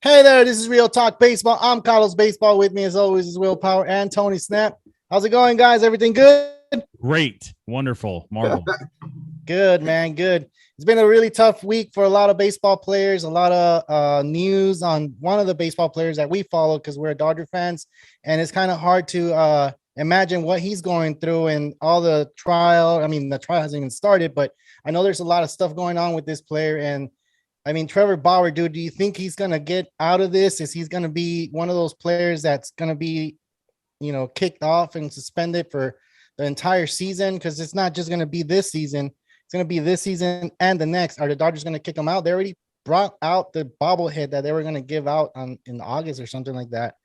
Hey there, this is Real Talk Baseball. I'm Carlos Baseball. With me, as always, is Will Power and Tony Snap. How's it going, guys? Everything good? Great, wonderful, marvel. Good, man. Good. It's been a really tough week for a lot of baseball players. A lot of news on one of the baseball players that we follow because we're Dodger fans, and it's kind of hard to imagine what he's going through and all the trial. I mean, the trial hasn't even started, but I know there's a lot of stuff going on with this player. And I mean, Trevor Bauer, dude, do you think he's gonna get out of this? Is he's gonna be one of those players that's gonna be, kicked off and suspended for the entire season? Because it's not just gonna be this season; it's gonna be this season and the next. Are the Dodgers gonna kick him out? They already brought out the bobblehead that they were gonna give out in August or something like that,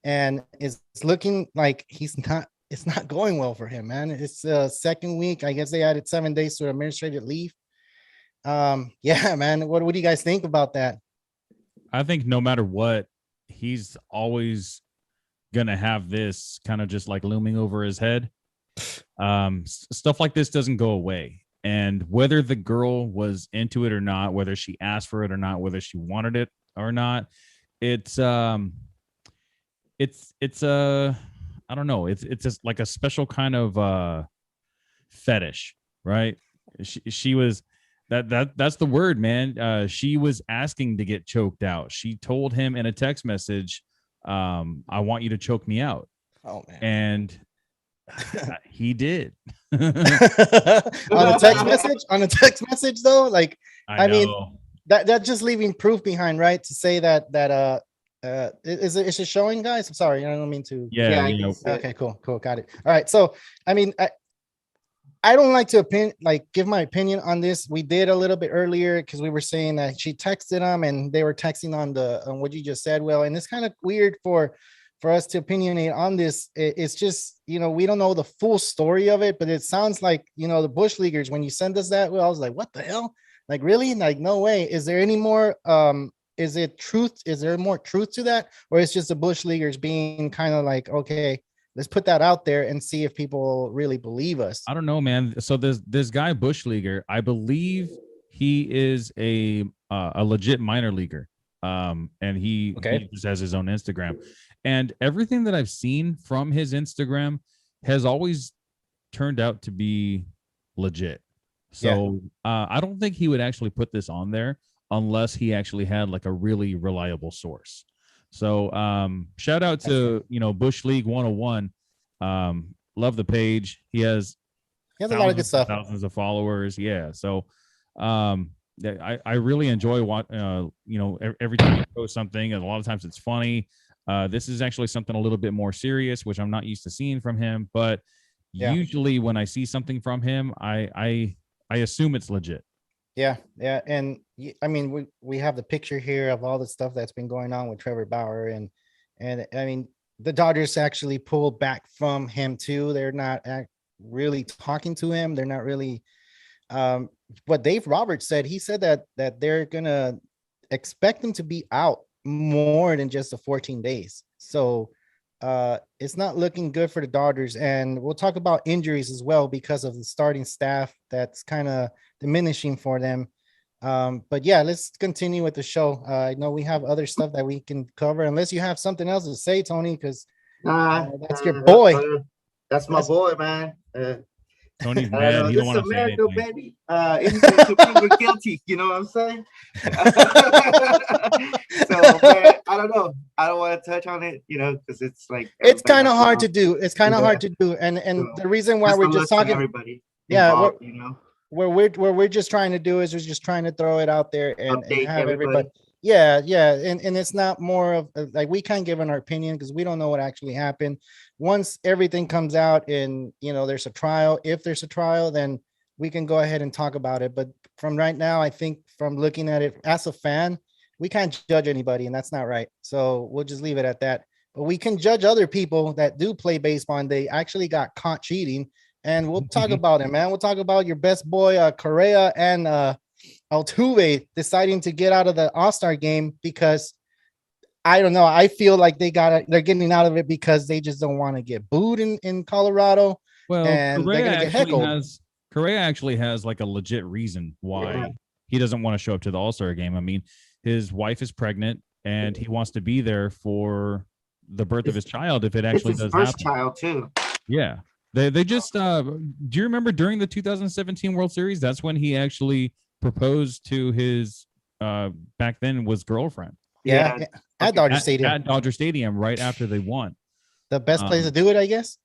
and it's looking like he's not. It's not going well for him, man. It's the second week. I guess they added 7 days to administrative leave. Yeah, man. What do you guys think about that? I think no matter what, he's always gonna have this kind of just like looming over his head. Stuff like this doesn't go away, and whether the girl was into it or not, whether she asked for it or not, whether she wanted it or not, it's I don't know. It's just like a special kind of fetish, right? She was that's the word, man. She was asking to get choked out. She told him in a text message, I want you to choke me out. Oh man. And he did. On a text message? On a text message though? Like I mean that's just leaving proof behind, right? To say that is it showing, guys? I'm sorry, I don't mean to. Yeah. Okay, cool, got it. All right. So I mean, I don't like to give my opinion on this. We did a little bit earlier because we were saying that she texted him and they were texting on what you just said, Will. And it's kind of weird for us to opinionate on this. It's just, we don't know the full story of it, but it sounds like, the Bush Leaguers, when you send us that, Will, I was like, what the hell? Like, really? Like, no way. Is there any more, is it truth? Is there more truth to that? Or it's just the Bush Leaguers being kind of like, okay, let's put that out there and see if people really believe us. I don't know, man. So this guy Bush Leaguer, I believe he is a legit minor leaguer. And he just has his own Instagram. And everything that I've seen from his Instagram has always turned out to be legit. So I don't think he would actually put this on there unless he actually had like a really reliable source. So shout out to Bush League 101. Love the page. He has a lot of good stuff, thousands of followers. Yeah. So I really enjoy what every time he posts something, and a lot of times it's funny. This is actually something a little bit more serious, which I'm not used to seeing from him. But usually when I see something from him, I assume it's legit. Yeah. And I mean, we have the picture here of all the stuff that's been going on with Trevor Bauer. And I mean, the Dodgers actually pulled back from him too. They're not really talking to him. They're not really, what Dave Roberts said. He said that they're going to expect him to be out more than just the 14 days. So it's not looking good for the Dodgers. And we'll talk about injuries as well because of the starting staff that's kind of diminishing for them. But yeah, let's continue with the show. I know we have other stuff that we can cover, unless you have something else to say, Tony, because that's your boy. That's my boy, man. Tony's mad. He don't want to say anything. Baby. Anything to plead guilty. You know what I'm saying? So, man, I don't know. I don't want to touch on it, because it's like it's kind of hard to do. It's kind of hard to do, and the reason why we're just talking, everybody. Involved, where we're just trying to do is we're just trying to throw it out there and have everybody. Yeah. And it's not more of like, we can't give our opinion because we don't know what actually happened. Once everything comes out and, there's a trial, if there's a trial, then we can go ahead and talk about it. But from right now, I think from looking at it as a fan, we can't judge anybody, and that's not right. So we'll just leave it at that. But we can judge other people that do play baseball and they actually got caught cheating. And we'll talk about it, man. We'll talk about your best boy, Correa and Altuve deciding to get out of the All-Star game because I don't know. I feel like they're getting out of it because they just don't want to get booed in Colorado. Well, and they're gonna get heckled. Correa actually has like a legit reason why he doesn't want to show up to the All-Star game. I mean, his wife is pregnant. and he wants to be there for the birth of his child if it actually it's his does first happen. child too. Yeah. They just do you remember during the 2017 World Series, that's when he actually proposed to his back then was girlfriend. Yeah, Yeah. at Dodger At Stadium. Dodger Stadium right after they won. The best place to do it, I guess.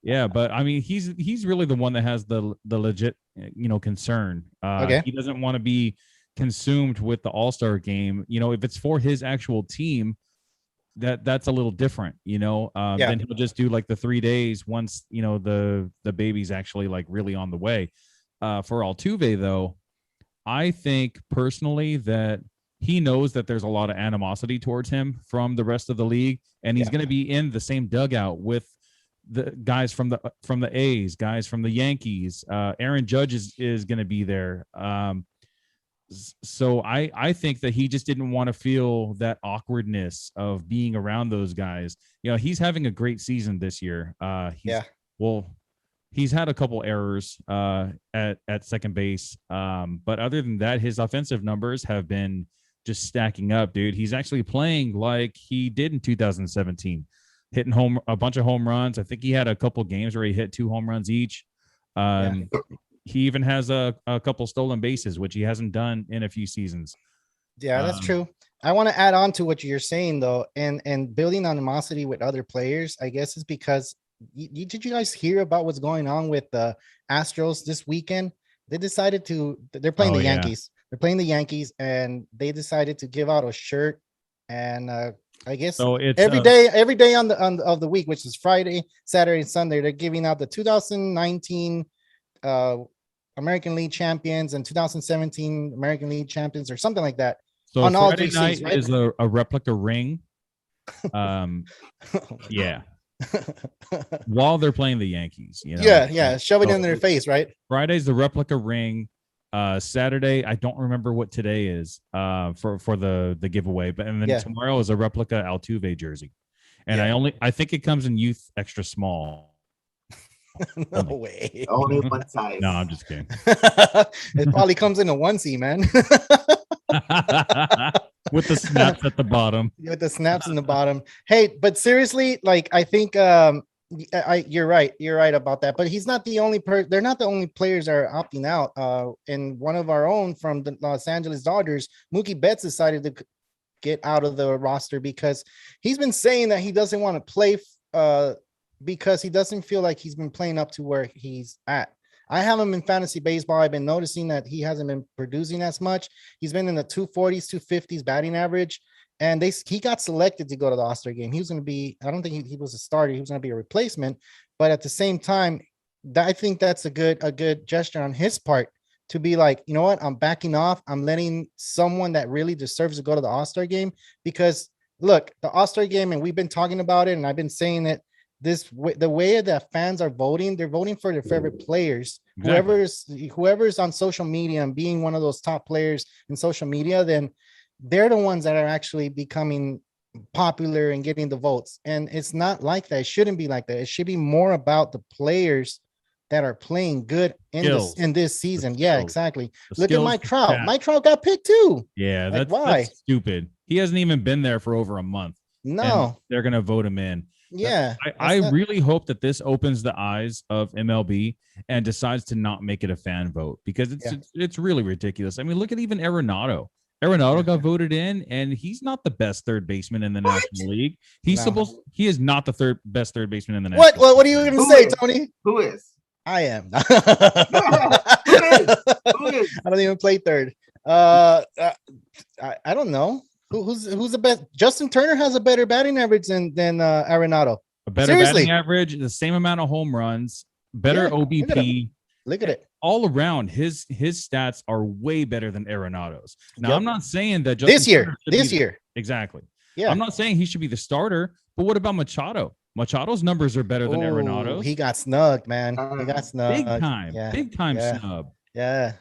Yeah, but I mean, he's really the one that has the legit, concern. Okay. He doesn't want to be consumed with the All-Star game. If it's for his actual team, that's a little different. Yeah. Then he'll just do like the 3 days once the baby's actually like really on the way. For Altuve, though, I think personally that he knows that there's a lot of animosity towards him from the rest of the league, and he's going to be in the same dugout with the guys from the A's, guys from the Yankees. Aaron Judge is going to be there. So I think that he just didn't want to feel that awkwardness of being around those guys. He's having a great season this year. He's had a couple errors at second base. But other than that, his offensive numbers have been just stacking up, dude. He's actually playing like he did in 2017, hitting a bunch of home runs. I think he had a couple games where he hit 2 home runs each. He even has a couple stolen bases, which he hasn't done in a few seasons. Yeah, that's true. I want to add on to what you're saying though, and building animosity with other players, I guess is because did you guys hear about what's going on with the Astros this weekend? They're playing the Yankees. They're playing the Yankees, and they decided to give out a shirt, and I guess so it's every day on the week, which is Friday, Saturday, and Sunday, they're giving out the 2019 American League champions and 2017 American League champions or something like that. So on Friday all 3 night seats, right? is a replica ring. Yeah. While they're playing the Yankees, shove it in their face, right? Friday's the replica ring. Saturday, I don't remember what today is for the giveaway, but and then tomorrow is a replica Altuve jersey, and I think it comes in youth extra small. No way. Only one size. No, I'm just kidding. It probably comes in a onesie, man. With the snaps at the bottom. With the snaps in the bottom. Hey, but seriously, like I think you're right about that. But he's not the only they're not the only players that are opting out. And one of our own from the Los Angeles Dodgers, Mookie Betts, decided to get out of the roster because he's been saying that he doesn't want to play because he doesn't feel like he's been playing up to where he's at. I have him in fantasy baseball. I've been noticing that he hasn't been producing as much. He's been in the 240s, 250s batting average, and he got selected to go to the All-Star game. He was going to be, I don't think he was a starter. He was going to be a replacement, but at the same time, I think that's a good gesture on his part to be like, you know what, I'm backing off. I'm letting someone that really deserves to go to the All-Star game, because look, the All-Star game, and we've been talking about it, and I've been saying it, the way that fans are voting, they're voting for their favorite players. Exactly. Whoever's on social media and being one of those top players in social media, then they're the ones that are actually becoming popular and getting the votes. And it's not like that. It shouldn't be like that. It should be more about the players that are playing good in this season. Yeah, exactly. Look at Mike Trout. Mike Trout got picked too. Yeah, that's stupid. He hasn't even been there for over a month. No, they're gonna vote him in. Yeah, I really hope that this opens the eyes of MLB and decides to not make it a fan vote, because it's really ridiculous. I mean, look at even Arenado. Arenado got voted in, and he's not the best third baseman in the National League. He is not the best third baseman in the National League. What are you going to say, Tony? Who is? I am. Who is? I don't even play third. I don't know. Who's the best? Justin Turner has a better batting average than Arenado. A better batting average, the same amount of home runs, better OBP. Look at it. All around, his stats are way better than Arenado's. Now, I'm not saying that Justin this year. Exactly. Yeah. I'm not saying he should be the starter, but what about Machado? Machado's numbers are better than Arenado's. He got snugged, man. He got snugged. Big time snub. Yeah.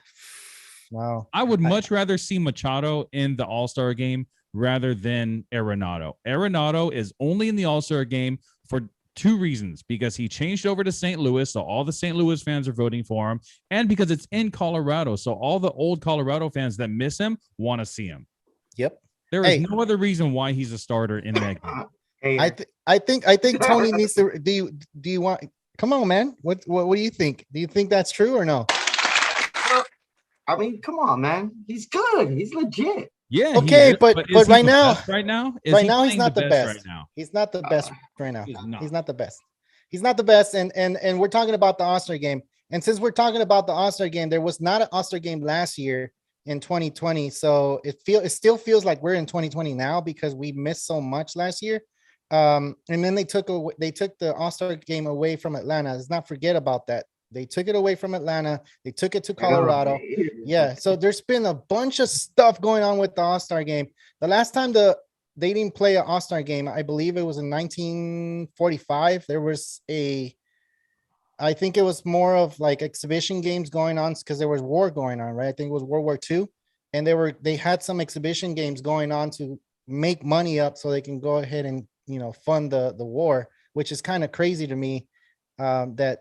Wow. I would much rather see Machado in the All-Star game rather than Arenado. Arenado is only in the All-Star game for 2 reasons: because he changed over to St. Louis, so all the St. Louis fans are voting for him, and because it's in Colorado, so all the old Colorado fans that miss him want to see him. Yep. There is no other reason why he's a starter in that game. I think Tony needs to. Do you want? Come on, man. What do you think? Do you think that's true or no? I mean, come on, man. He's good. He's legit. Yeah. Okay, but right now, he's not the best. Right now? He's not the best right now. He's not the best. He's not the best. And we're talking about the All-Star game. And since we're talking about the All-Star game, there was not an All-Star game last year in 2020. So it still feels like we're in 2020 now because we missed so much last year. And then they took the All-Star game away from Atlanta. Let's not forget about that. They took it away from Atlanta. They took it to Colorado. Yeah. So there's been a bunch of stuff going on with the All-Star game. The last time they didn't play an All-Star game, I believe it was in 1945. There was I think it was more of like exhibition games going on because there was war going on, right? I think it was World War II. And they had some exhibition games going on to make money up so they can go ahead and, fund the war, which is kind of crazy to me that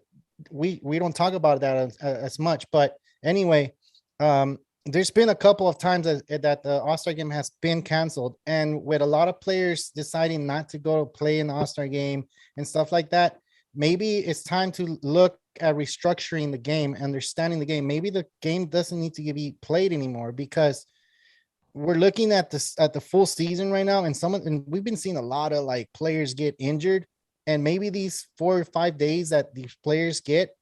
we don't talk about that as much. But anyway, there's been a couple of times that the All-Star game has been canceled, and with a lot of players deciding not to go play in the All-Star game and stuff like that, maybe it's time to look at restructuring the game, understanding the game. Maybe the game doesn't need to be played anymore because we're looking at the full season right now, and we've been seeing a lot of like players get injured. And maybe these 4 or 5 days that these players get,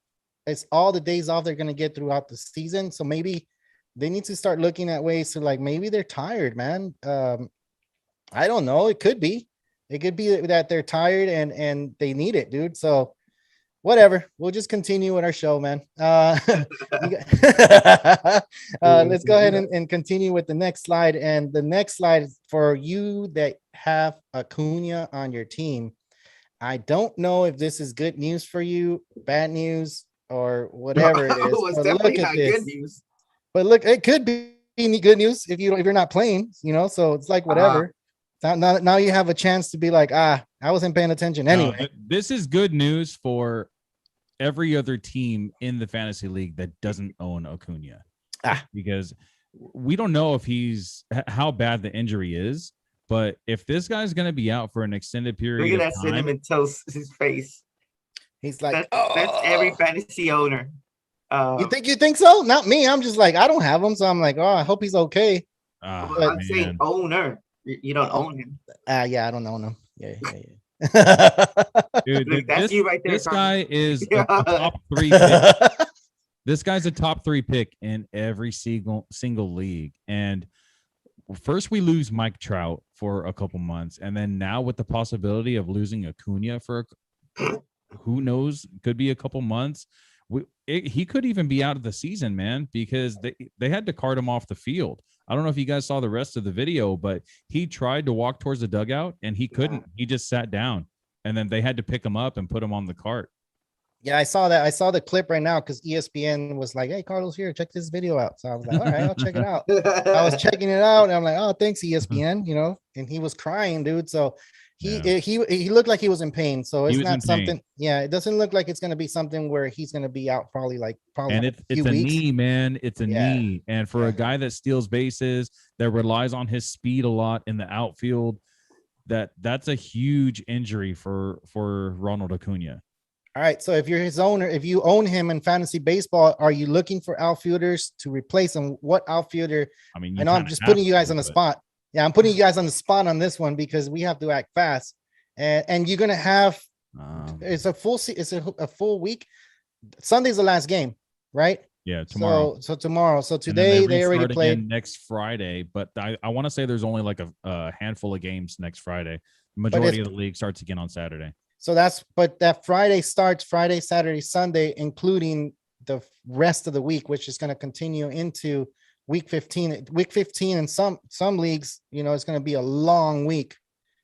it's all the days off they're going to get throughout the season. So maybe they need to start looking at ways to like, maybe they're tired, man. I don't know. It could be that they're tired and they need it, dude. So whatever, we'll just continue with our show, man. Let's go ahead and continue with the next slide. And the next slide is for you that have Acuna on your team. I don't know if this is good news for you, bad news, or whatever it is. It's definitely not good news. But look, it could be good news if you're not playing, so it's like whatever. Now you have a chance to be like, I wasn't paying attention anyway. No, this is good news for every other team in the fantasy league that doesn't own Acuna. Because we don't know if how bad the injury is. But if this guy's going to be out for an extended period, look at that cinnamon toast his face. He's like, that's every fantasy owner. You think so? Not me. I'm just like, I don't have him, so I'm like, I hope he's okay. I'm saying owner. You don't own him. Yeah, I don't own him. Yeah. Dude, that's you right there. This guy is a top 3 pick. This guy's a top 3 pick in every single league, and first we lose Mike Trout for a couple months, and then now with the possibility of losing Acuna for who knows, could be a couple months. He could even be out of the season, man, because they had to cart him off the field. I don't know if you guys saw the rest of the video, but he tried to walk towards the dugout and he couldn't. He just sat down, and then they had to pick him up and put him on the cart. Yeah, I saw that. I saw the clip right now because ESPN was like, "Hey, Carlos, here, check this video out." So I was like, "All right, I'll check it out." I was checking it out, and I'm like, "Oh, thanks, ESPN." And he was crying, dude. So he looked like he was in pain. So it's not something. Yeah, it doesn't look like it's going to be something where he's going to be out probably. And it's a knee, man. It's a knee, and for a guy that steals bases, that relies on his speed a lot in the outfield, that's a huge injury for Ronald Acuna. All right. So if you're his owner, if you own him in fantasy baseball, are you looking for outfielders to replace him? What outfielder? I mean, I know I'm just putting you guys on the spot. Yeah, I'm putting you guys on the spot on this one because we have to act fast. And you're gonna have it's a full week. Sunday's the last game, right? Yeah, tomorrow. So tomorrow. So today they already played next Friday, but I want to say there's only like a handful of games next Friday. Majority of the league starts again on Saturday. So that Friday starts Friday, Saturday, Sunday, including the rest of the week, which is going to continue into week 15. Week 15 in some leagues, it's going to be a long week.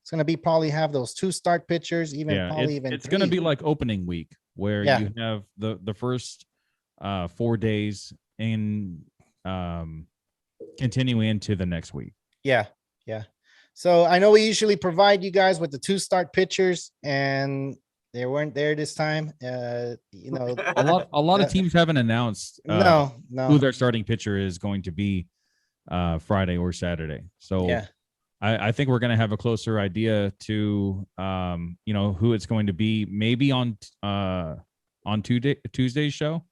It's going to be probably have those 2 start pitchers, it's going to be like opening week where you have the first 4 days in continuing into the next week. Yeah. So I know we usually provide you guys with the 2 start pitchers, and They weren't there this time. A lot of teams haven't announced no. who their starting pitcher is going to be Friday or Saturday. So Yeah. I think we're going to have a closer idea to who it's going to be. Maybe on Tuesday's show.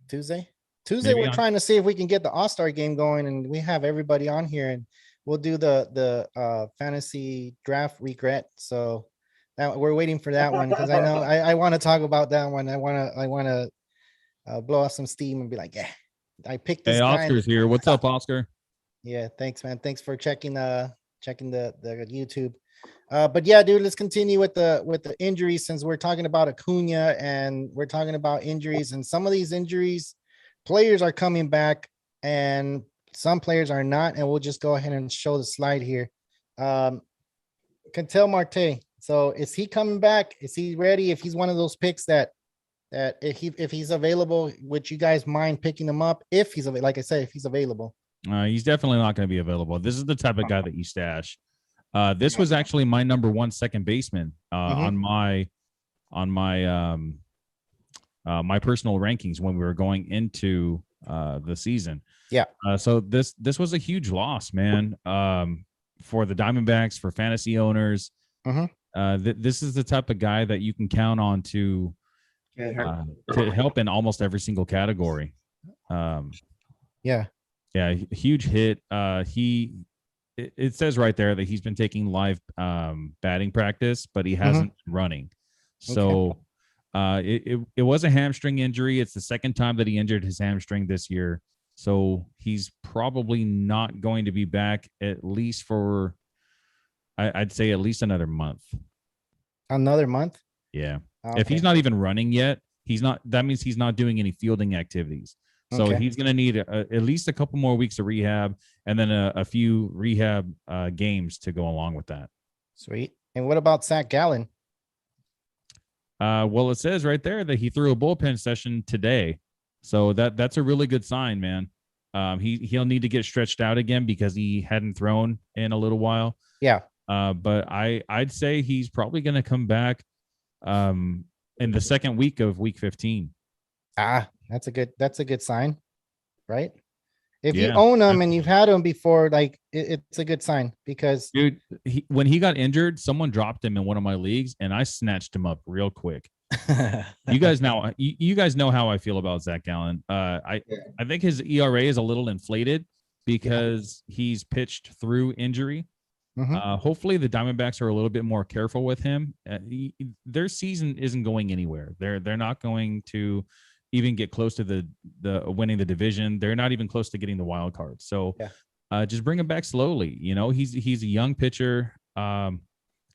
Tuesday, Maybe we're trying to see if we can get the All-Star game going, and we have everybody on here, and we'll do the fantasy draft regret. So that we're waiting for that one because I know I want to talk about that one. I want to blow off some steam and be like, yeah, I picked this. Hey, Oscar's here. What's up, Oscar? Yeah, thanks, man. Thanks for checking the YouTube. But yeah, dude, let's continue with the injuries since we're talking about Acuna and we're talking about injuries, and some of these injuries, players are coming back and some players are not, and we'll just go ahead and show the slide here. Ketel Marte. So is he coming back? Is he ready? If he's one of those picks that if he's available, would you guys mind picking him up if he's like I said, if he's available? He's definitely not going to be available. This is the type of guy that you stash. This was actually my number one second baseman on my my personal rankings when we were going into the season. Yeah. So this was a huge loss, man. For the Diamondbacks, for fantasy owners. This is the type of guy that you can count on to help in almost every single category. Yeah, huge hit. It says right there that he's been taking live batting practice, but he hasn't been running. So it was a hamstring injury. It's the second time that he injured his hamstring this year. So he's probably not going to be back at least for, I'd say at least another month. Another month? Yeah. Okay. If he's not even running yet, that means he's not doing any fielding activities. So he's going to need at least a couple more weeks of rehab and then a few rehab games to go along with that. Sweet. And what about Zach Gallen? Well, it says right there that he threw a bullpen session today. So that's a really good sign, man. He'll need to get stretched out again because he hadn't thrown in a little while. Yeah. But I'd say he's probably going to come back in the second week of week 15. That's a good sign, right? If you own them and you've had them before, like it's a good sign because dude, when he got injured, someone dropped him in one of my leagues and I snatched him up real quick. You guys know how I feel about Zach Gallen. I think his ERA is a little inflated because he's pitched through injury. Hopefully the Diamondbacks are a little bit more careful with him. Their season isn't going anywhere. They're not going to even get close to the winning the division. They're not even close to getting the wild card. So just bring him back slowly. You know, he's a young pitcher.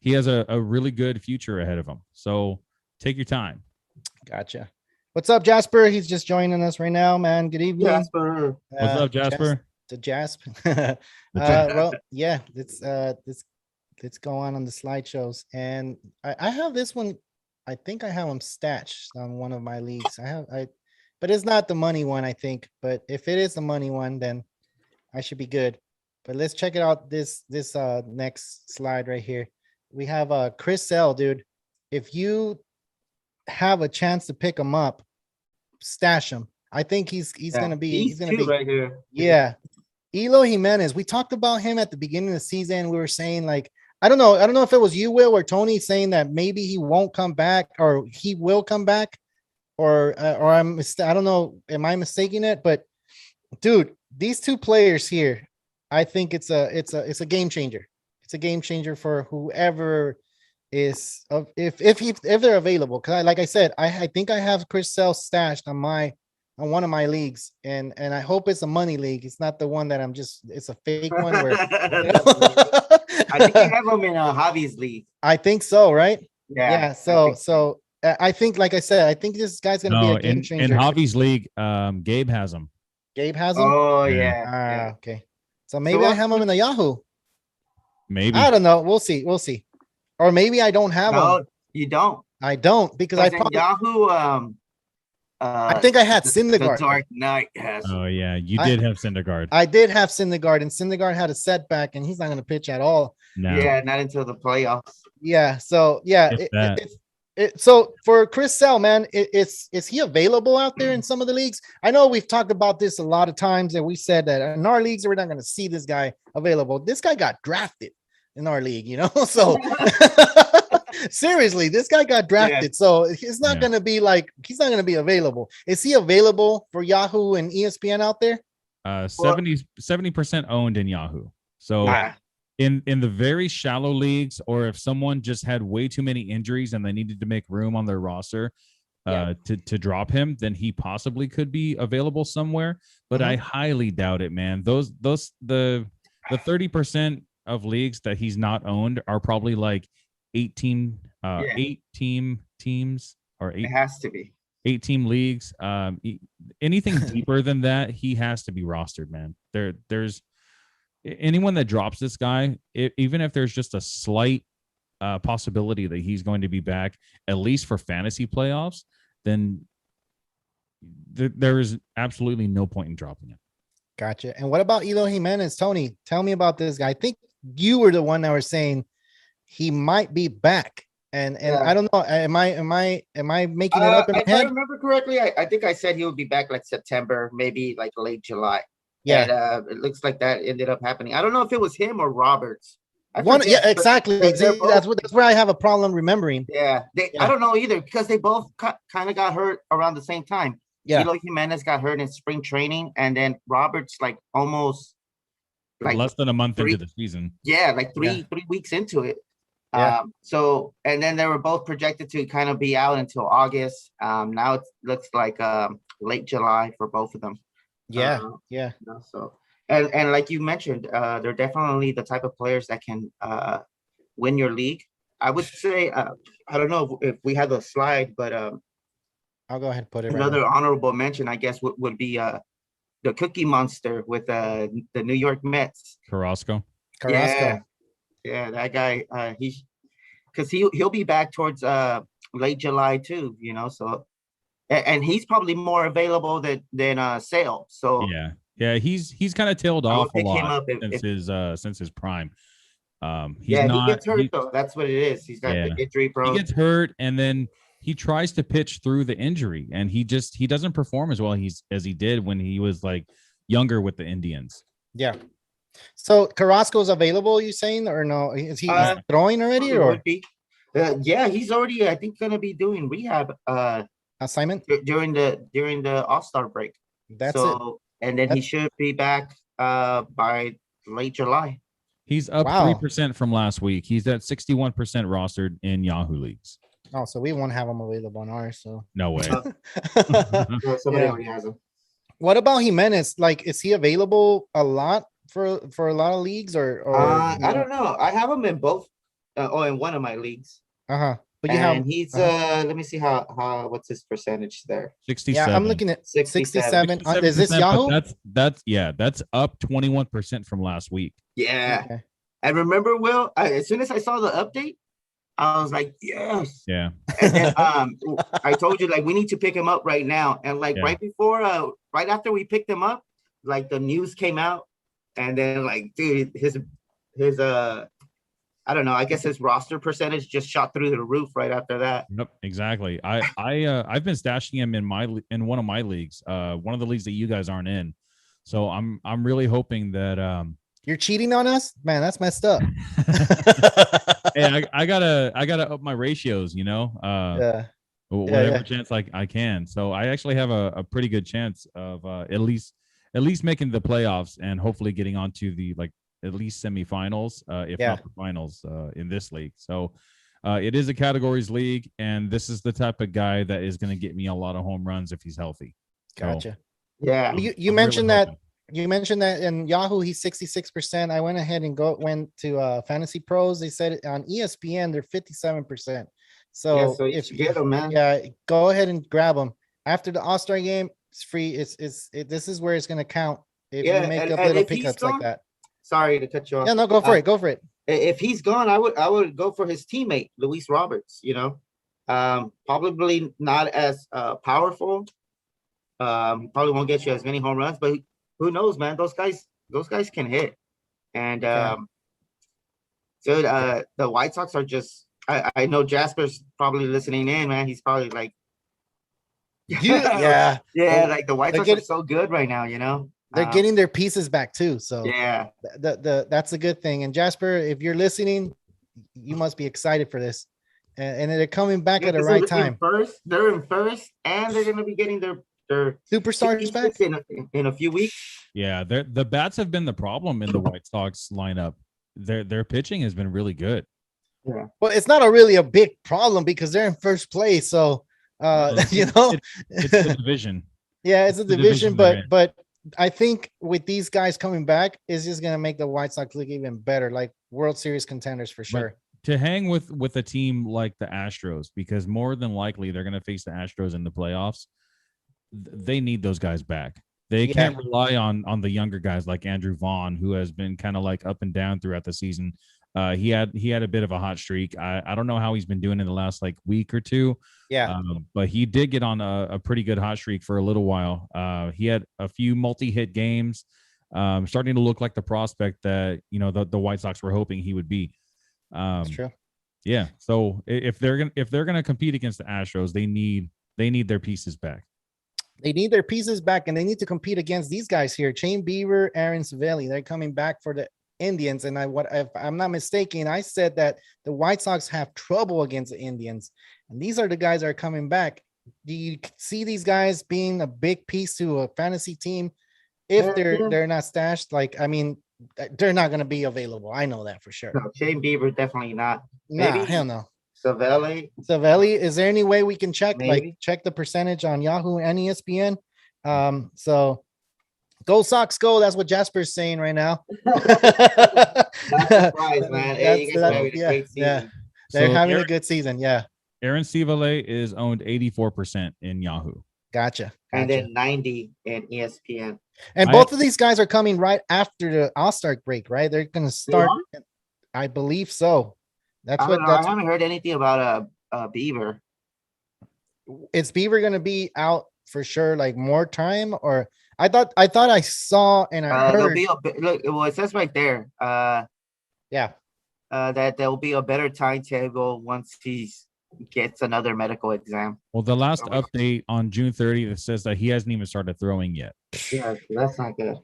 He has a really good future ahead of him. So take your time. Gotcha. What's up, Jasper? He's just joining us right now, man. Good evening. Jasper. What's up, Jasper? Well, yeah, let's go on the slideshows. And I have this one. I think I have them stashed on one of my leagues. But it's not the money one, I think. But if it is the money one, then I should be good. But let's check it out. This next slide right here. We have Chris Sale, dude. If you have a chance to pick him up, stash him. I think he's gonna be right here. Yeah. Eloy Jimenez. We talked about him at the beginning of the season. We were saying like, I don't know if it was you, Will, or Tony saying that maybe he won't come back or he will come back, or I don't know. Am I mistaking it? But dude, these two players here, I think it's a game changer. It's a game changer for whoever is if they're available. Because like I said, I think I have Chris Sale stashed on one of my leagues, and I hope it's a money league. It's not the one that it's a fake one where I think I have him in Javi's league. I think so, right? Yeah. So I think, like I said, I think this guy's gonna be a game changer. In Javi's league, Gabe has him. Gabe has him? Oh yeah. Okay. So maybe I have him in the Yahoo. Maybe. I don't know. We'll see. Or maybe I don't have him. You don't. I don't because I probably Yahoo I think I had Syndergaard. The Dark Knight has. Oh yeah, you did have Syndergaard. I did have Syndergaard, and Syndergaard had a setback, and he's not going to pitch at all. No. Yeah, not until the playoffs. Yeah. So yeah, So for Chris Sale, man, is he available out there in some of the leagues? I know we've talked about this a lot of times, and we said that in our leagues we're not going to see this guy available. This guy got drafted in our league, so seriously, this guy got drafted, so he's not going to be he's not going to be available. Is he available for Yahoo and ESPN out there? 70% owned in Yahoo. So in the very shallow leagues, or if someone just had way too many injuries and they needed to make room on their roster to drop him, then he possibly could be available somewhere. But I highly doubt it, man. The 30% of leagues that he's not owned are probably like 8 teams or It has to be 8-team leagues. Anything deeper than that, he has to be rostered, man. There's anyone that drops this guy, even if there's just a slight possibility that he's going to be back, at least for fantasy playoffs, then there is absolutely no point in dropping him. Gotcha. And what about Eloy Jimenez? Tony, tell me about this guy. I think you were the one that was saying he might be back. And I don't know. Am I making it up in my head? If I remember correctly, I think I said he would be back like September, maybe like late July. Yeah. And, it looks like that ended up happening. I don't know if it was him or Roberts. Exactly. That's where I have a problem remembering. Yeah. I don't know either, because they both kind of got hurt around the same time. Yeah. Eloy Jimenez got hurt in spring training, and then Roberts like almost like less than a month into the season. Yeah, like three weeks into it. Yeah. So, and then they were both projected to kind of be out until August. Now it looks like late July for both of them. Yeah. So, and like you mentioned, they're definitely the type of players that can win your league. I would say, I don't know if we have the slide, but I'll go ahead and put it. Another honorable mention, I guess, would be the Cookie Monster with the New York Mets. Carrasco. Yeah, that guy. Because he'll be back towards late July too. So, and he's probably more available than Sale. So yeah, he's kind of tailed off a lot since his prime. He gets hurt though. That's what it is. He's got the injury prone. He gets hurt, and then he tries to pitch through the injury, and he doesn't perform as well as he did when he was like younger with the Indians. Yeah. So Carrasco's available, you saying, or no? Is he throwing already, or? Yeah, he's already, I think, gonna be doing rehab assignment during the All-Star break. That's it. And then he should be back by late July. He's up 3% from last week. He's at 61% rostered in Yahoo leagues. Oh, so we won't have him available on ours. So no way. Somebody already has him. What about Jimenez? Like, is he available a lot for a lot of leagues, or I don't know. I have him in both, in one of my leagues. But he's let me see how what's his percentage there. 67. Yeah, I'm looking at 67. Is this Yahoo? That's up 21% from last week. Yeah. Okay. And remember, Will, as soon as I saw the update, I was like, yes. Yeah. And then, I told you, like, we need to pick him up right now. And like right after we picked him up, like the news came out, and then like, dude, his I don't know, I guess his roster percentage just shot through the roof right after that. Yep, exactly. I've been stashing him in one of my leagues, one of the leagues that you guys aren't in. So I'm really hoping that you're cheating on us, man. That's messed up. Hey, I gotta up my ratios, whatever chance I can. So I actually have a pretty good chance of at least making the playoffs and hopefully getting onto the at least semifinals, if not the finals, in this league. So it is a categories league, and this is the type of guy that is going to get me a lot of home runs if he's healthy. Gotcha. So, yeah. You mentioned really that. You mentioned that in Yahoo, he's 66%. I went ahead and went to Fantasy Pros. They said on ESPN, they're 57%. So, if you get them, man. Yeah, go ahead and grab them. After the All-Star game, it's free. This is where it's going to count. If you make up little pickups like that. Sorry to cut you off. Yeah, no, go for it. Go for it. If he's gone, I would go for his teammate, Luis Roberts, probably not as powerful. Probably won't get you as many home runs, but who knows, man? Those guys can hit. And dude, the White Sox are just I know Jasper's probably listening in, man. He's probably like, Yeah. yeah, like the White They're Sox are getting, so good right now, you know. they're getting their pieces back too. So Yeah, that's a good thing. And Jasper, if you're listening, you must be excited for this. And they're coming back yeah, at the 'cause right they're in time. first. They're in first, and they're gonna be getting their Superstars back. in a few weeks. Yeah, the bats have been the problem in the White Sox lineup. Their pitching has been really good. Yeah, Well, it's not really a big problem because they're in first place. So, you know, It's the division. yeah, it's a the division, division they're in. but I think with these guys coming back, it's just gonna make the White Sox look even better, like World Series contenders for sure. To hang with a team like the Astros, because more than likely they're going to face the Astros in the playoffs. They need those guys back. They Yeah. can't rely on the younger guys like Andrew Vaughn, who has been kind of like up and down throughout the season. He had a bit of a hot streak. I don't know how he's been doing in the last like week or two. Yeah, But he did get on a pretty good hot streak for a little while. He had a few multi-hit games, starting to look like the prospect that the White Sox were hoping he would be. that's true. Yeah. So if they're gonna compete against the Astros, they need their pieces back. They need their pieces back, and they need to compete against these guys here: Shane Bieber, Aaron Savelli. They're coming back for the Indians, and if I'm not mistaken, I said that the White Sox have trouble against the Indians, and these are the guys that are coming back. Do you see these guys being a big piece to a fantasy team if they're not stashed? Like, I mean, they're not going to be available. I know that for sure. no, Shane Bieber definitely not. Nah, Maybe hell no. Savelli. Savelli, is there any way we can check Maybe. check the percentage on Yahoo and ESPN? So go Sox go. That's what Jasper's saying right now. Not surprised, man. Hey, you guys are having a great season. Yeah, they're So having a good season. Yeah, Aaron Stevale is owned 84% in Yahoo. gotcha. And then 90 in ESPN. And both of these guys are coming right after the All-Star break, right? They're going to start. I believe so. That's what. I haven't heard anything about Bieber. Is Bieber going to be out for sure? Like more time, or I thought I saw and I heard. Look, well, it says right there. Yeah. That there will be a better timetable once he gets another medical exam. Well, the last update on June 30th says that he hasn't even started throwing yet. Yeah, that's not good.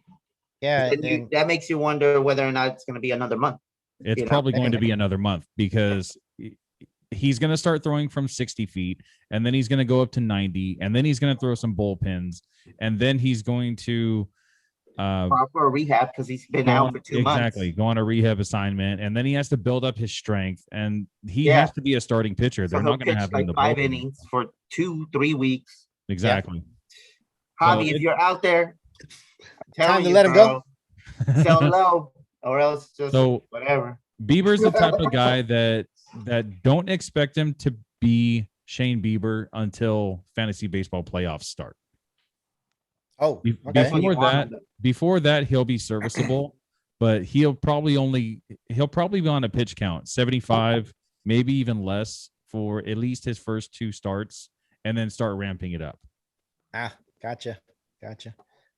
Yeah, that makes you wonder whether or not it's going to be another month. It's probably going to be another month because he's going to start throwing from 60 feet, and then he's going to go up to 90, and then he's going to throw some bullpens, and then he's going to for a rehab because he's been out for 2 months. Exactly, go on a rehab assignment, and then he has to build up his strength, and he has to be a starting pitcher. They're not going to have him in the 5 innings for 2-3 weeks. Exactly. Javi, if you're out there, time to let him go. Sell low, or else just whatever. Bieber's the type of guy that don't expect him to be Shane Bieber until fantasy baseball playoffs start. Oh, okay. Before that, he'll be serviceable, but he'll probably be on a pitch count 75, maybe even less for at least his first 2 starts, and then start ramping it up. Gotcha.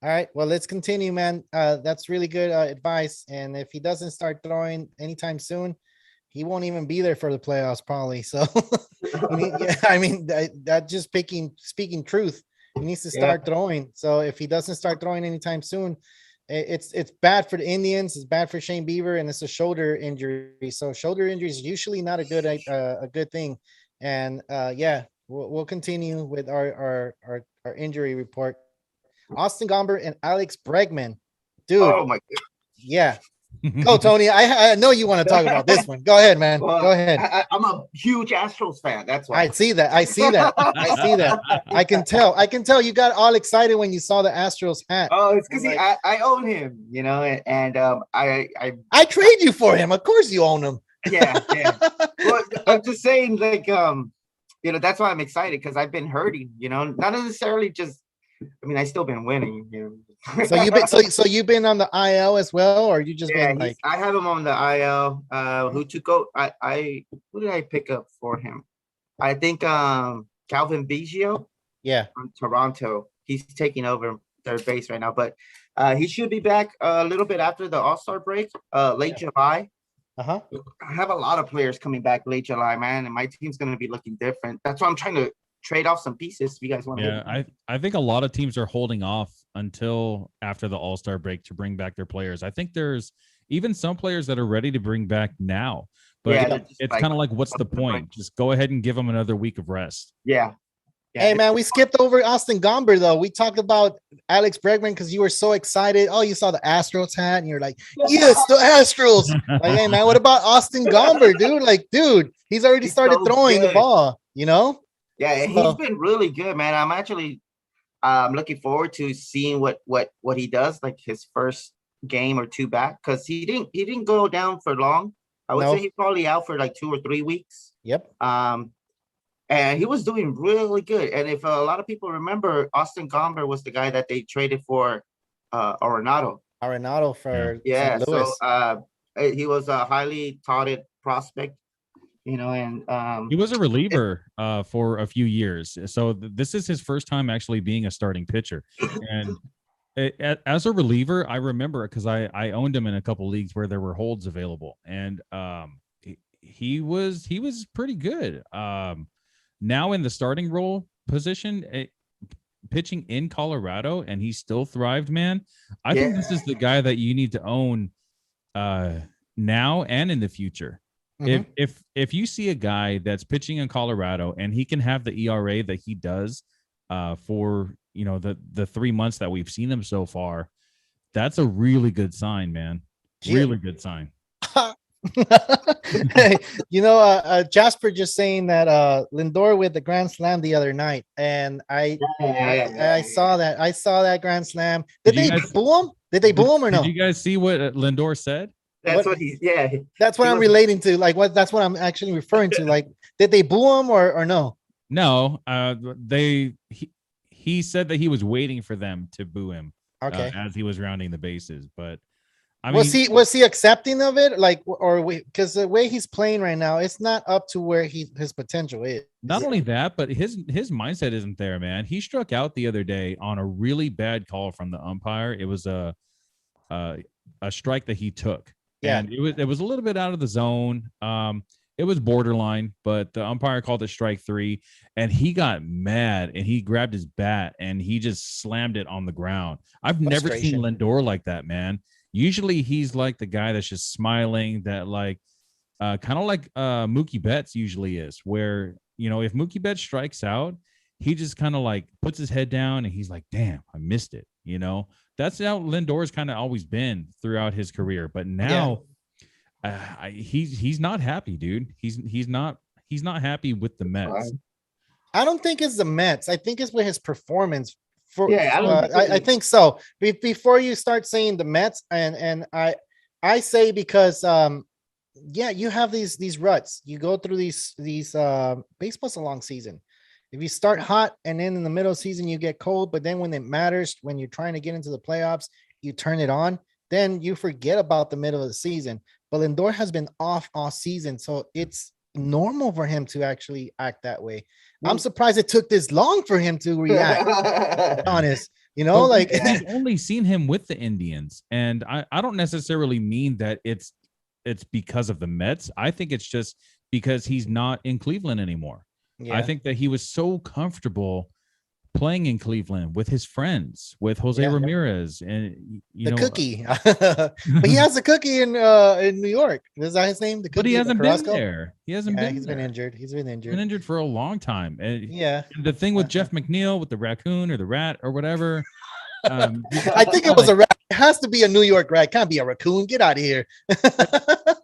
All right, well, let's continue, man. That's really good advice. And if he doesn't start throwing anytime soon, he won't even be there for the playoffs, probably. So, I mean, that just speaking truth. He needs to start throwing. So if he doesn't start throwing anytime soon, it's bad for the Indians. It's bad for Shane Bieber, and it's a shoulder injury. So shoulder injury is usually not a good thing. And we'll continue with our injury report. Austin Gomber and Alex Bregman, dude. Oh my God. Yeah. Go, Tony. I know you want to talk about this one. Go ahead, man. Go ahead. I'm a huge Astros fan. That's why. I see that. I can tell you got all excited when you saw the Astros hat. Oh, it's because I own him, and I trade you for him. Of course you own him. Yeah. Well, I'm just saying, like, that's why I'm excited because I've been hurting, not necessarily just. I mean, I still been winning. So you've been on the IL as well, or you just been like? I have him on the IL. Who took out? Who did I pick up for him? I think Calvin Biggio. Yeah, from Toronto. He's taking over third base right now, but he should be back a little bit after the All-Star break, late July. Uh-huh. I have a lot of players coming back late July, man, and my team's going to be looking different. That's why I'm trying to trade off some pieces. If you guys want to, Yeah, I think a lot of teams are holding off until after the All-Star break to bring back their players. I think there's even some players that are ready to bring back now, but yeah, it's kind of like, what's the point? Just go ahead and give them another week of rest. Yeah. Hey man, we skipped over Austin Gomber though. We talked about Alex Bregman because you were so excited. Oh, you saw the Astros hat and you're like, yes, the Astros. Like, hey man, what about Austin Gomber, dude? Like, dude, he's already started throwing the ball, you know? Yeah, he's been really good, man. I'm actually looking forward to seeing what he does, like his first game or two back, because he didn't go down for long. I would say he's probably out for like 2 or 3 weeks. Yep. And he was doing really good. And if a lot of people remember, Austin Gomber was the guy that they traded for Arenado. Arenado for St. Louis. So he was a highly touted prospect, you know, and he was a reliever for a few years. So this is his first time actually being a starting pitcher. And as a reliever, I remember because I owned him in a couple leagues where there were holds available, and he was pretty good. Now in the starting role position, pitching in Colorado, and he still thrived, man. I think this is the guy that you need to own now and in the future. Mm-hmm. If you see a guy that's pitching in Colorado and he can have the ERA that he does for the 3 months that we've seen him so far, that's a really good sign, man. Really good sign. Hey, Jasper just saying that Lindor with the grand slam the other night, and I saw that grand slam. Did they boo him? Did they boo him or no? Did you guys see what Lindor said? That's that's what I'm relating to. Like, that's what I'm actually referring to. Like, did they boo him or no? No, he said that he was waiting for them to boo him. Okay, as he was rounding the bases, but I mean, was he accepting of it? Like, or because the way he's playing right now, it's not up to where his potential is. Not only that, but his mindset isn't there, man. He struck out the other day on a really bad call from the umpire. It was a strike that he took. Yeah. And it was a little bit out of the zone. It was borderline, but the umpire called it strike 3, and he got mad and he grabbed his bat and he just slammed it on the ground. I've never seen Lindor like that, man. Usually he's like the guy that's just smiling, that like kind of like Mookie Betts usually is, where, if Mookie Betts strikes out, he just kind of like puts his head down and he's like, damn, I missed it. That's how Lindor's kind of always been throughout his career. But now he's not happy, dude. He's not happy with the Mets. I don't think it's the Mets. I think it's with his performance. I think so. Before you start saying the Mets, and I say because you have these ruts. You go through these baseball's a long season. If you start hot and then in the middle of the season you get cold, but then when it matters, when you're trying to get into the playoffs, you turn it on, then you forget about the middle of the season. But Lindor has been off all season, so it's normal for him to actually act that way. I'm surprised it took this long for him to react. To be honest, like I've only seen him with the Indians, and I don't necessarily mean that it's because of the Mets. I think it's just because he's not in Cleveland anymore. Yeah. I think that he was so comfortable playing in Cleveland with his friends, with Jose Ramirez, and the cookie. But he has a cookie in New York. Is that his name? The cookie. But he hasn't been there. He hasn't been. He's been injured. He's been injured. Been injured for a long time. And and the thing with Jeff McNeil with the raccoon or the rat or whatever. I think it was a rat. It has to be a New York rat. It can't be a raccoon. Get out of here.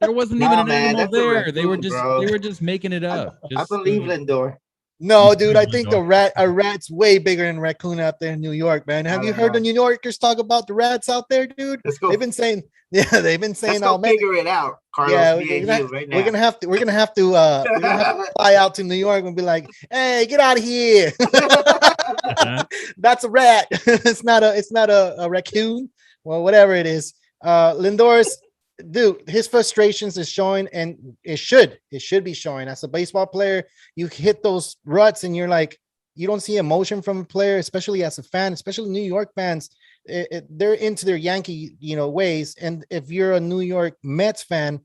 There wasn't even an animal there. Raccoon, they were just making it up. I believe Lindor. No, dude, I think a rat's way bigger than raccoon out there in New York, man. Have you heard the New Yorkers talk about the rats out there, dude? They've been saying, let's go figure it out, Carlos. Yeah, we're gonna have to fly out to New York and be like, hey, get out of here. That's a rat. It's not a raccoon. Well, whatever it is. Lindor's, dude, his frustrations is showing, and it should be showing. As a baseball player, you hit those ruts and you're like, you don't see emotion from a player, especially as a fan, especially New York fans. They're into their Yankee, ways. And if you're a New York Mets fan,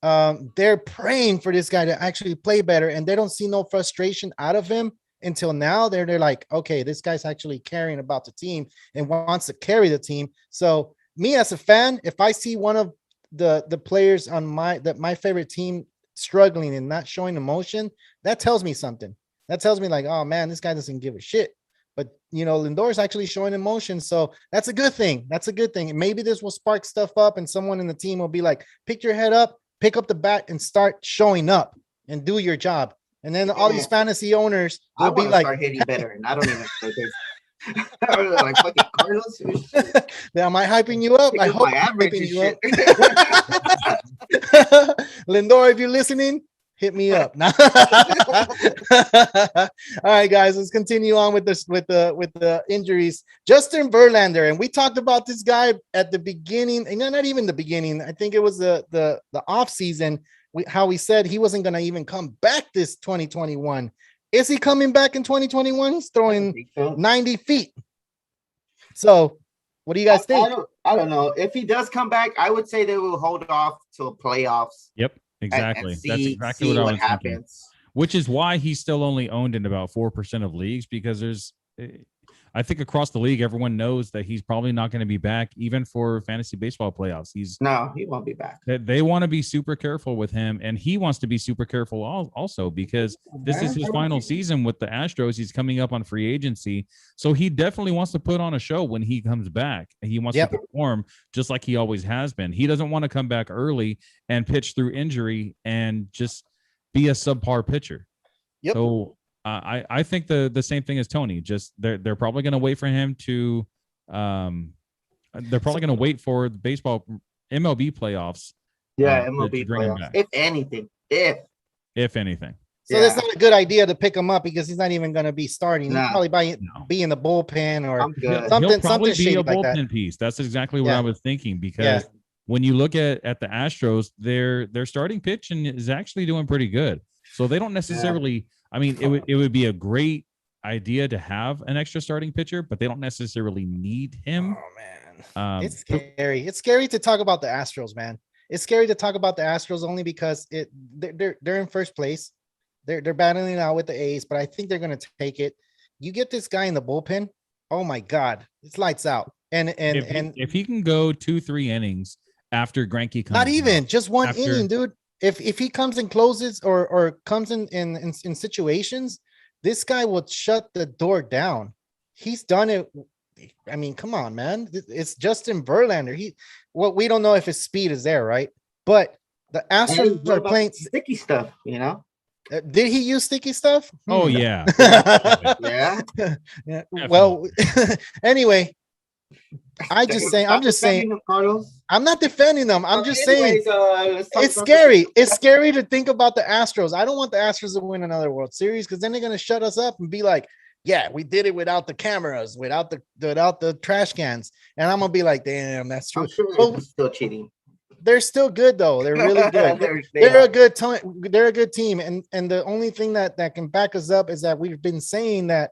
they're praying for this guy to actually play better, and they don't see no frustration out of him until now. They're like, okay, this guy's actually caring about the team and wants to carry the team. So me as a fan, if I see one of the players on my favorite team struggling and not showing emotion, that tells me something. That tells me like, oh man, this guy doesn't give a shit. But Lindor is actually showing emotion, so that's a good thing. That's a good thing. And maybe this will spark stuff up, and someone in the team will be like, pick your head up, pick up the bat, and start showing up and do your job. And then all these fantasy owners will be like, start hitting better, and I don't even like fucking Carlos. Am I hyping you up? I hope my average hyping and you up. shit. Lindor, if you're listening, hit me up. All right, guys, let's continue on with this with the injuries. Justin Verlander, and we talked about this guy at the beginning, and not even the beginning. I think it was the off season. How we said he wasn't going to even come back this 2021. Is he coming back in 2021? He's throwing 90 feet. So, what do you guys think? I don't know. If he does come back, I would say they will hold off till playoffs. Yep, exactly. And That's exactly what I was thinking. Which is why he's still only owned in about 4% of leagues, because I think across the league, everyone knows that he's probably not going to be back even for fantasy baseball playoffs. No, he won't be back. They want to be super careful with him, and he wants to be super careful also because this is his final season with the Astros. He's coming up on free agency, so he definitely wants to put on a show when he comes back. He wants to perform just like he always has been. He doesn't want to come back early and pitch through injury and just be a subpar pitcher. Yep. So I think the same thing as Tony. Just they're probably going to wait for him to. They're probably going to wait for the baseball MLB playoffs. Yeah, MLB playoffs. If anything. So that's not a good idea to pick him up because he's not even going to be starting. He'll probably be in the bullpen or something. He'll probably something be a bullpen like that. piece. That's exactly what I was thinking because when you look at the Astros, their starting pitching is actually doing pretty good. So they don't necessarily. I mean, it would be a great idea to have an extra starting pitcher, but they don't necessarily need him. Oh man, it's scary. It's scary to talk about the Astros, man. It's scary to talk about the Astros only because they're in first place. They're battling out with the A's, but I think they're gonna take it. You get this guy in the bullpen. Oh my God, it's lights out. And if he can go 2-3 innings after Greinke comes, not even just one inning, dude. If he comes and closes or comes in situations, this guy will shut the door down. He's done it. I mean, come on, man. It's Justin Verlander. We don't know if his speed is there, right? But the Astros are playing sticky stuff, Did he use sticky stuff? Oh yeah. Yeah. Well, anyway, I'm just saying. I'm not defending them. I'm just saying it's scary. It's scary to think about the Astros. I don't want the Astros to win another World Series because then they're gonna shut us up and be like, "Yeah, we did it without the cameras, without the trash cans," and I'm gonna be like, "Damn, that's true." I'm sure they're still cheating. They're still good though. They're really good. They're a good team. They're a good team, and the only thing that can back us up is that we've been saying that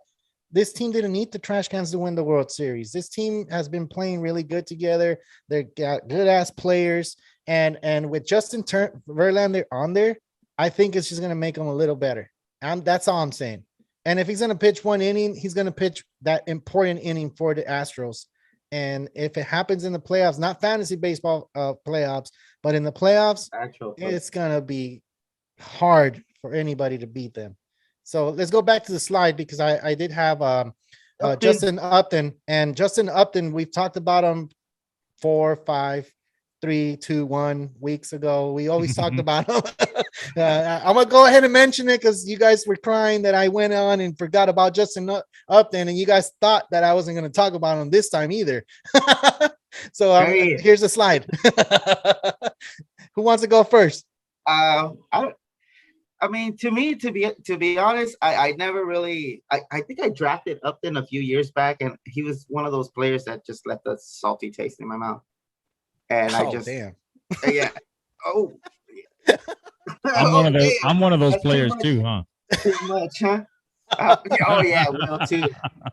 this team didn't need the trash cans to win the World Series. This team has been playing really good together. They got good ass players, and with Justin Verlander on there, I think it's just gonna make them a little better. That's all I'm saying. And if he's gonna pitch one inning, he's gonna pitch that important inning for the Astros. And if it happens in the playoffs, not fantasy baseball playoffs, but in the playoffs, it's gonna be hard for anybody to beat them. So let's go back to the slide because I did have Justin Upton, and Justin Upton, we've talked about him 4, 5, 3, 2, 1 weeks ago. We always talked about him. I'm gonna go ahead and mention it because you guys were crying that I went on and forgot about Justin Upton, and you guys thought that I wasn't going to talk about him this time either. So here's the slide. Who wants to go first? I mean, to be honest, I never really. I think I drafted Upton a few years back, and he was one of those players that just left a salty taste in my mouth. And damn. Yeah. Oh. I'm one of those players too, huh? Too much, huh? Oh yeah, well too.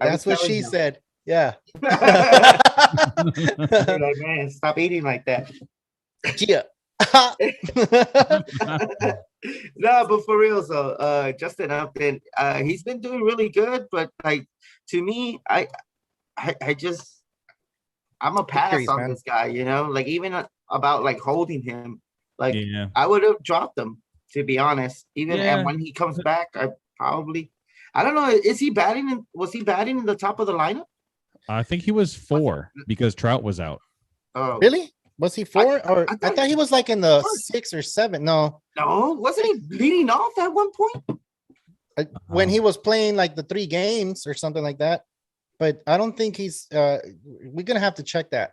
That's what she said. Yeah. Like, man, stop eating like that. Yeah. No, but for real, so Justin Upton, he's been doing really good, but like to me, I just I'm a pass Injuries, on man. this guy, like even about like holding him, like Yeah. I would have dropped him to be honest. Even Yeah. and when he comes back, I don't know. Is he batting? Was he batting in the top of the lineup? I think he was 4 because Trout was out. Oh, Really? Was he 4? Or I I thought thought he was like in the first. 6 or 7. No, No, wasn't he leading off at one point? when he was playing like the 3 games or something like that. But I don't think he's. We're gonna have to check that.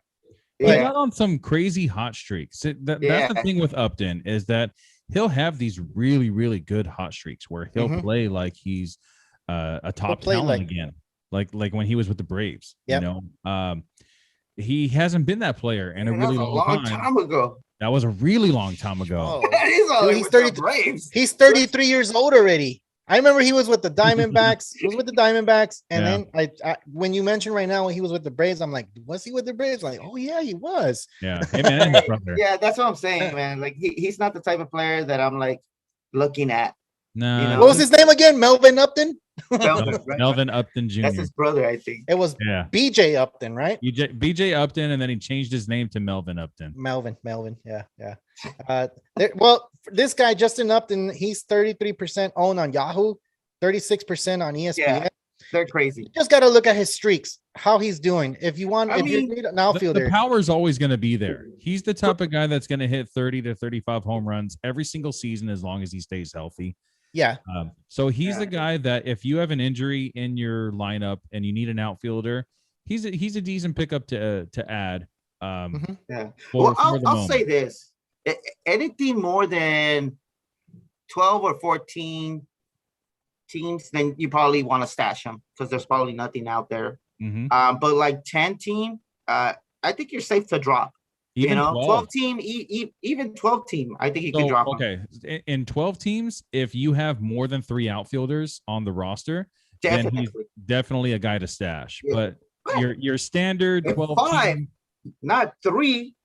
He Yeah, got on some crazy hot streaks. That's the Yeah. thing with Upton is that he'll have these really, really good hot streaks where he'll Mhm. play like he's a top play talent like- again, like when he was with the Braves. Yep. He hasn't been that player in a Man, really that was a long long time. time ago. That was a really long time ago. Oh. He's only he's with the 30 Braves. He's 33 years old already. I remember he was with the Diamondbacks. He was with the Diamondbacks, and Yeah. then I when you mentioned right now when he was with the Braves, I'm like, was he with the Braves? Like, oh yeah, he was. Yeah, him and his brother. Yeah, that's what I'm saying, man. Like he's not the type of player that I'm like looking at. No, You know? What was his name again? Melvin Upton. Melvin, right? Melvin Upton Jr. That's his brother, I think. It was Yeah, BJ Upton, right? BJ Upton, and then he changed his name to Melvin Upton. Melvin. Yeah. Well, this guy Justin Upton, he's 33% owned on Yahoo, 36% on ESPN. Yeah. They're crazy. You just got to look at his streaks, how he's doing. If you want, I if you mean, need an The outfielder, power is always going to be there. He's the type of guy that's going to hit 30 to 35 home runs every single season as long as he stays healthy. yeah, So he's Yeah. the guy that if you have an injury in your lineup and you need an outfielder, he's a decent pickup to add. Mhm. Yeah. for- Well, for I'll the say moment. this: anything more than 12 or 14 teams, then you probably want to stash them because there's probably nothing out there. Mhm. But like 10 team, I think you're safe to drop. Even 12 team, even 12 team, I think you can So, drop 'em. okay, in 12 teams, if you have more than 3 outfielders on the roster, then he's Definitely. definitely a guy to stash. Yeah. But your standard If 12 5, team, not 3.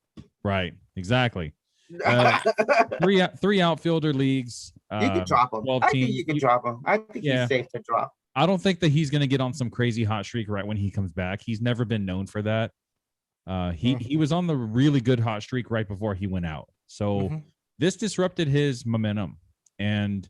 right? Exactly. You Three outfielder leagues. can drop them. 12 I think team. you can drop them. I think Yeah. he's safe to drop. I don't think that he's going to get on some crazy hot streak right when he comes back. He's never been known for that. He was on the really good hot streak right before he went out. So Mhm. this disrupted his momentum. And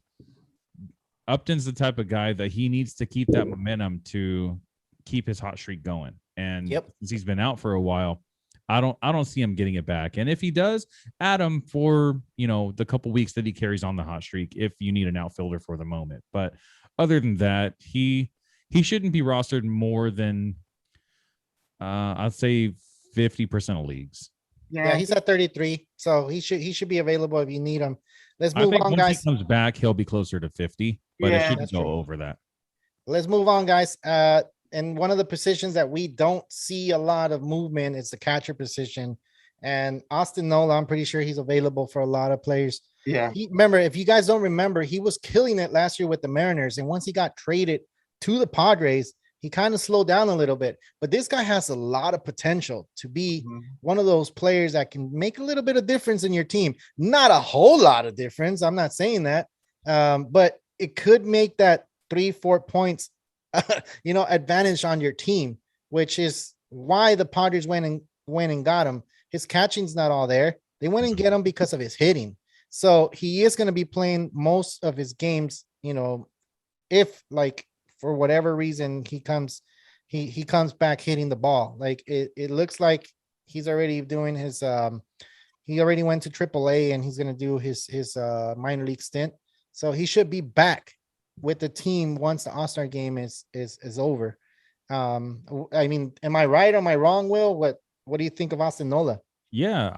Upton's the type of guy that he needs to keep that momentum to keep his hot streak going. And Yep. since he's been out for a while, I don't see him getting it back. And if he does, add him for the couple weeks that he carries on the hot streak if you need an outfielder for the moment. But other than that, he shouldn't be rostered more than I'd say 50% of leagues. yeah, he's at 33, so he should be available if you need him. Let's I move think on, once guys. he comes back, he'll be closer to 50, but Yeah, it shouldn't that's go true. over that. Let's move on, guys. And one of the positions that we don't see a lot of movement is the catcher position. And Austin Nola, I'm pretty sure he's available for a lot of players. Yeah. Remember, if you guys don't remember, he was killing it last year with the Mariners. And once he got traded to the Padres, he kind of slowed down a little bit. But this guy has a lot of potential to be Mhm. one of those players that can make a little bit of difference in your team. Not a whole lot of difference. I'm not saying that. But it could make that 3-4 points, advantage on your team, which is why the Padres went and got him. His catching's not all there. They went and get him because of his hitting. So he is going to be playing most of his games, if like for whatever reason he comes back hitting the ball. Like it looks like he's already doing his he already went to AAA and he's going to do his minor league stint. So he should be back with the team once the All-Star game is over. I mean, am I right? Am I wrong, Will? What do you think of Austin Nola? Yeah,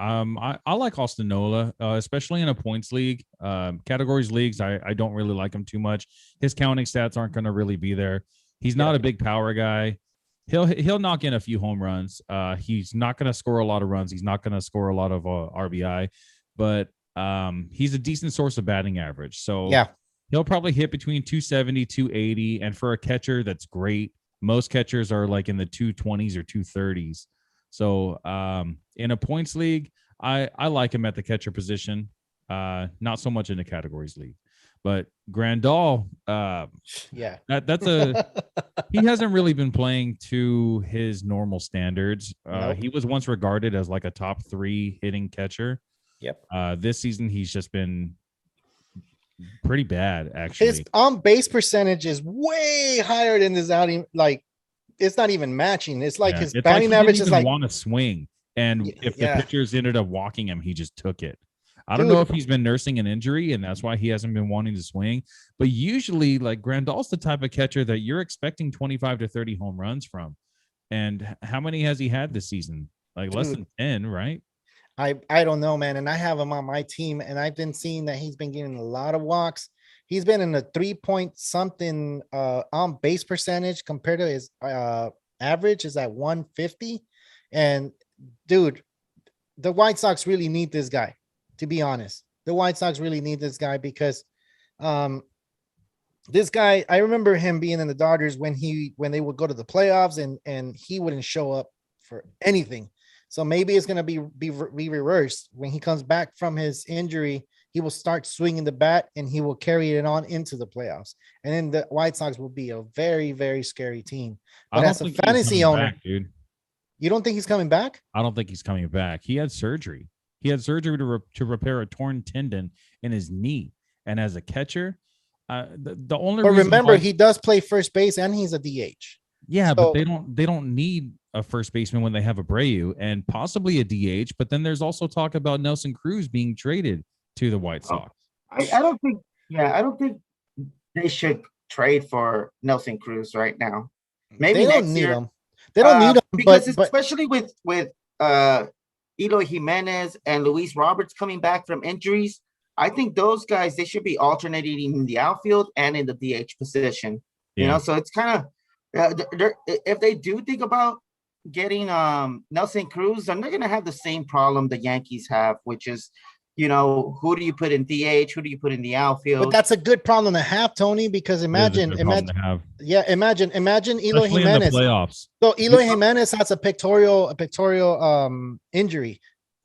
I like Austin Nola, especially in a points league. Categories leagues, I don't really like him too much. His counting stats aren't going to really be there. He's not a big power guy. He'll knock in a few home runs. He's not going to score a lot of runs. He's not going to score a lot of RBI, but he's a decent source of batting average. So Yeah. he'll probably hit between 270, 280. And for a catcher, that's great. Most catchers are like in the 220s or 230s. So in a points league, I like him at the catcher position. Not so much in the categories league, but Grandal, Yeah. that's a he hasn't really been playing to his normal standards. Nope. He was once regarded as like a top 3 hitting catcher. Yep. This season he's just been pretty bad, His actually. on base percentage is way higher than his outing. Like, it's not even matching. It's like Yeah, his it's batting he average didn't is even like, want to swing, and if the yeah. pitchers ended up walking him, he just took it. I don't know Dude. if he's been nursing an injury and that's why he hasn't been wanting to swing. But usually, like Grandal's the type of catcher that you're expecting 25 to 30 home runs from. And how many has he had this season? Like less Dude. than 10, right? I don't know, man. And I have him on my team, and I've been seeing that he's been getting a lot of walks. He's been in a 3 point something on base percentage compared to his average is at 150. And dude, the White Sox really need this guy, to be honest. The White Sox really need this guy because this guy, I remember him being in the Dodgers when they would go to the playoffs and he wouldn't show up for anything. So maybe it's going to be reversed. When he comes back from his injury, he will start swinging the bat and he will carry it on into the playoffs. And then the White Sox will be a very, very scary team. But as a fantasy owner, dude, you don't think he's coming back? I don't think he's coming back. He had surgery. He had surgery to repair a torn tendon in his knee. And as a catcher, the only But reason remember, why, he does play first base and he's a DH. yeah, So- but they don't need a first baseman when they have Abreu and possibly a DH. But then there's also talk about Nelson Cruz being traded to the White Sox. I don't think, I don't think they should trade for Nelson Cruz right now. Maybe they don't next need year. him. They don't need him, because but especially with Eloy Jimenez and Luis Roberts coming back from injuries, I think those guys they should be alternating in the outfield and in the DH position. Yeah. You know, so it's kind of if they do think about getting Nelson Cruz, they're not going to have the same problem the Yankees have, which is, you know, who do you put in DH? Who do you put in the outfield? but that's a good problem to have, Tony, because imagine Eloy Especially Jimenez. in the playoffs. So Eloy Jimenez has a pectoral injury.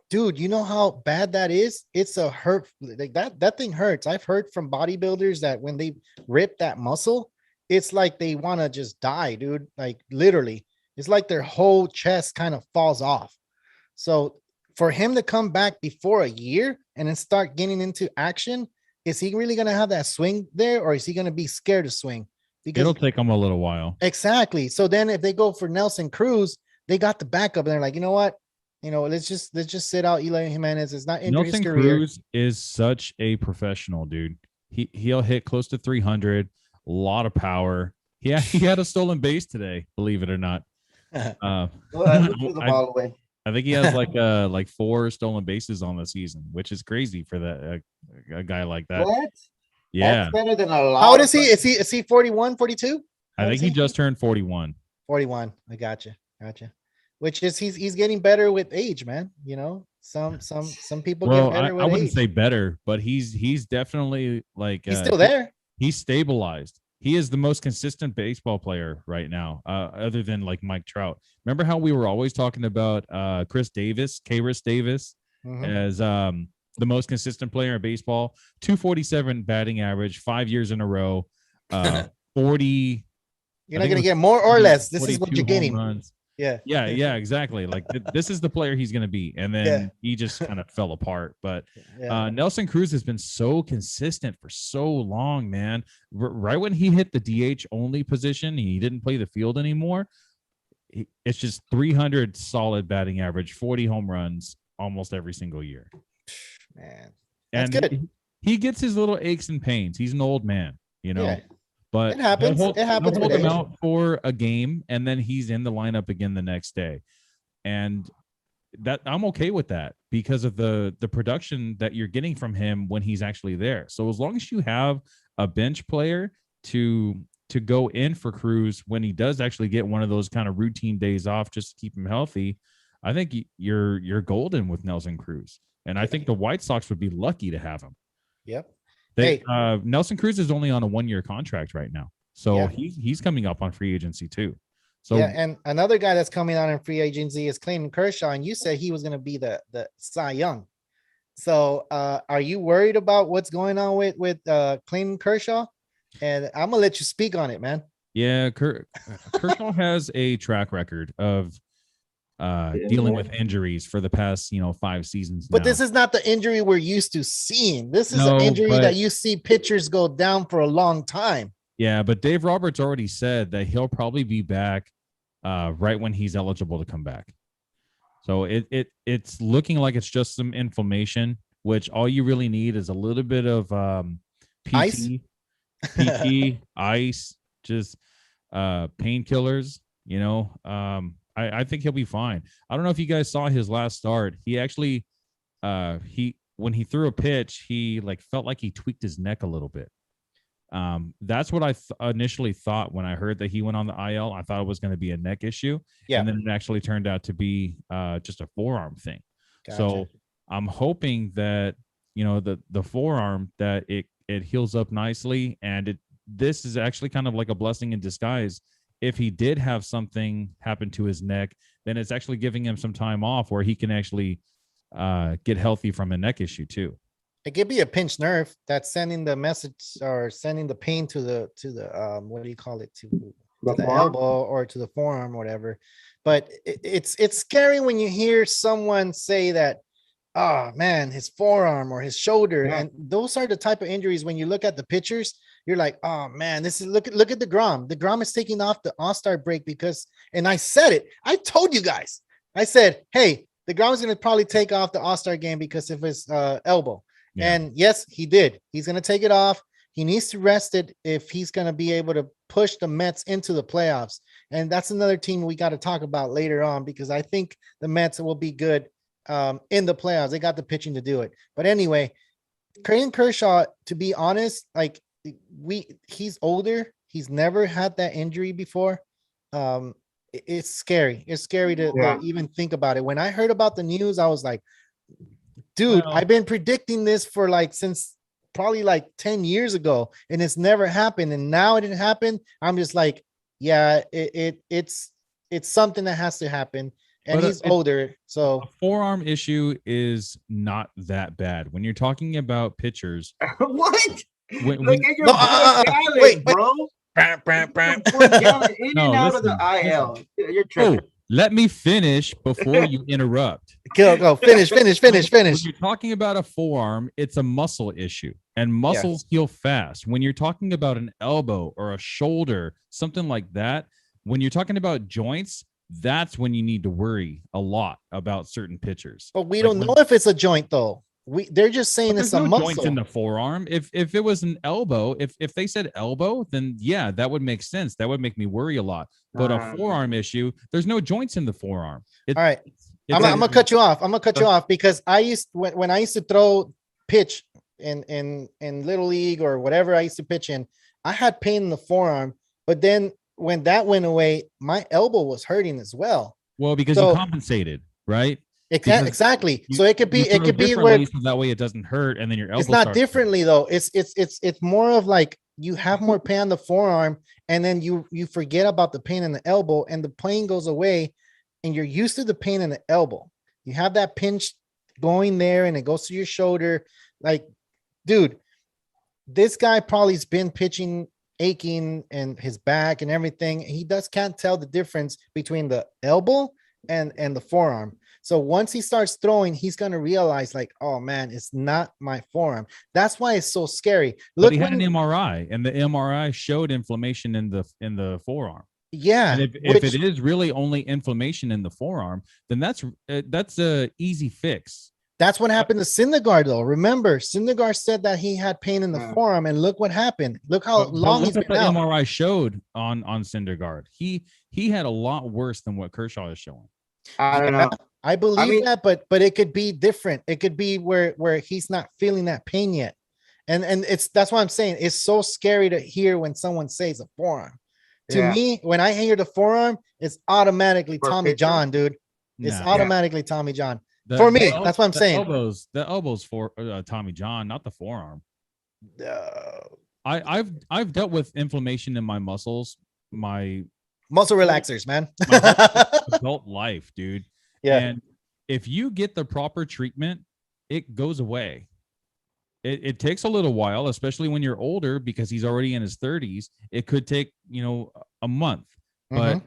Dude, you know how bad that is? It's a hurt, like that thing hurts. I've heard from bodybuilders that when they rip that muscle, it's like they want to just die, dude. Like literally, it's like their whole chest kind of falls off. So for him to come back before a year and then start getting into action, is he really going to have that swing there, or is he going to be scared to swing? Because It'll take him a little while. exactly. So then if they go for Nelson Cruz, they got the backup and they're like, you know what? You know, let's just sit out Eloy Jimenez. It's not injured his Nelson career. Cruz is such a professional, dude. He'll hit close to 300, a lot of power. He had a stolen base today, believe it or not. Well, I threw the ball away. I think he has like 4 stolen bases on the season, which is crazy for that a guy like that. What? Yeah, That's better than a lot. How old is he? Is he 41, 42? I think he just turned 41. 41. I gotcha. Which is he's getting better with age, man. You know, some people Well, get better with I wouldn't age. say better, but he's definitely like He's still there. He's stabilized. He is the most consistent baseball player right now, other than like Mike Trout. Remember how we were always talking about Chris Davis, K-Ris Davis, Mhm. as the most consistent player in baseball, 247 batting average, 5 years in a row, 40. You're I not think gonna it get was more or less. This is what 42 you're getting. home runs. Yeah. Yeah, exactly. Like this is the player he's going to be, and then Yeah. he just kind of fell apart. But Yeah. Nelson Cruz has been so consistent for so long, man. Right when he hit the DH only position, he didn't play the field anymore. It's just 300 solid batting average, 40 home runs almost every single year. Man. That's And good. he gets his little aches and pains. He's an old man, you know. Yeah. But It happens. they'll It happens hold with him age. out for a game, and then he's in the lineup again the next day. And that I'm okay with that because of the production that you're getting from him when he's actually there. So as long as you have a bench player to go in for Cruz when he does actually get one of those kind of routine days off just to keep him healthy, I think you're golden with Nelson Cruz. And I think the White Sox would be lucky to have him. Yep. Nelson Cruz is only on a 1-year contract right now. So Yeah. he's coming up on free agency too. So yeah, and another guy that's coming out in free agency is Clayton Kershaw, and you said he was going to be the Cy Young. So, are you worried about what's going on with Clayton Kershaw? And I'm gonna let you speak on it, man. yeah, Kershaw has a track record of dealing with injuries for the past 5 seasons But now. this is not the injury we're used to seeing. This is No, an injury but- that you see pitchers go down for a long time. Yeah, but Dave Roberts already said that he'll probably be back right when he's eligible to come back. So it's looking like it's just some inflammation, which all you really need is a little bit of PT, Ice? PT, ice, just painkillers. I think he'll be fine. I don't know if you guys saw his last start. He actually when he threw a pitch, he felt like he tweaked his neck a little bit. That's what I initially thought when I heard that he went on the IL. I thought it was going to be a neck issue, and then it actually turned out to be just a forearm thing. Gotcha. So I'm hoping that the forearm that it heals up nicely, and this is actually kind of like a blessing in disguise. If he did have something happen to his neck, then it's actually giving him some time off where he can actually get healthy from a neck issue too. It could be a pinched nerve that's sending the message or sending the pain to the what do you call it, to the elbow or to the forearm or whatever. But it's scary when you hear someone say that, oh man, his forearm or his shoulder. Yeah. And those are the type of injuries when you look at the pictures, you're like, oh man, this is look at DeGrom. DeGrom is taking off the All-Star break because, and I said it, I told you guys, I said, hey, DeGrom is going to probably take off the All-Star game because of his elbow. Yeah. And yes, he did. He's going to take it off. He needs to rest it if he's going to be able to push the Mets into the playoffs. And that's another team we got to talk about later on, because I think the Mets will be good in the playoffs. They got the pitching to do it. But anyway, Clayton Kershaw, to be honest, he's older. He's never had that injury before. It's scary. It's scary to even think about it. When I heard about the news, I was like, dude, I've been predicting this for since probably 10 years ago, and it's never happened. And now it didn't happen. I'm just like, yeah, it's something that has to happen. And But, he's older. So A forearm issue is not that bad when you're talking about pitchers. What? When, Look at your No, boy Gallen, wait. bro. Boy Gallen in and out of the IL. You're tripping. let me finish before you interrupt. go finish. When you're talking about a forearm, it's a muscle issue, and muscles heal fast. When you're talking about an elbow or a shoulder, something like that, when you're talking about joints, that's when you need to worry a lot about certain pitchers. But we don't know if it's a joint though. They're just saying it's a muscle. Joints in the forearm. If it was an elbow, if they said elbow, then yeah, that would make sense. That would make me worry a lot. But a forearm issue, there's no joints in the forearm. All right. I'm gonna cut you off. Because when I used to throw pitch in little league or whatever I used to pitch in, I had pain in the forearm. But then when that went away, my elbow was hurting as well. Well, because you compensated, right? Exactly. So it could be where so that way it doesn't hurt, and then your elbow. It's not differently though. It's more of you have more pain on the forearm, and then you forget about the pain in the elbow, and the pain goes away, and you're used to the pain in the elbow. You have that pinch going there, and it goes to your shoulder. Dude, this guy probably's been pitching aching and his back and everything. He can't tell the difference between the elbow and the forearm. So once he starts throwing, he's going to realize oh man, it's not my forearm. That's why it's so scary. Look, he had an MRI, and the MRI showed inflammation in the forearm. Yeah. And if it is really only inflammation in the forearm, then that's a easy fix. That's what happened to Syndergaard, though. Remember, Syndergaard said that he had pain in the forearm, and look what happened. Look how long he's been out. The MRI showed on Syndergaard. He had a lot worse than what Kershaw is showing. I don't know. I believe that, but it could be different. It could be where he's not feeling that pain yet, and that's why I'm saying it's so scary to hear when someone says a forearm. To me, when I hear the forearm, it's automatically Tommy John, dude. It's automatically Tommy John. For me, that's what I'm saying. The elbows for Tommy John, not the forearm. I've dealt with inflammation in my muscles my Muscle relaxers, man. Adult life, dude. Yeah. And if you get the proper treatment, it goes away. It takes a little while, especially when you're older, because he's already in his 30s. It could take, a month, but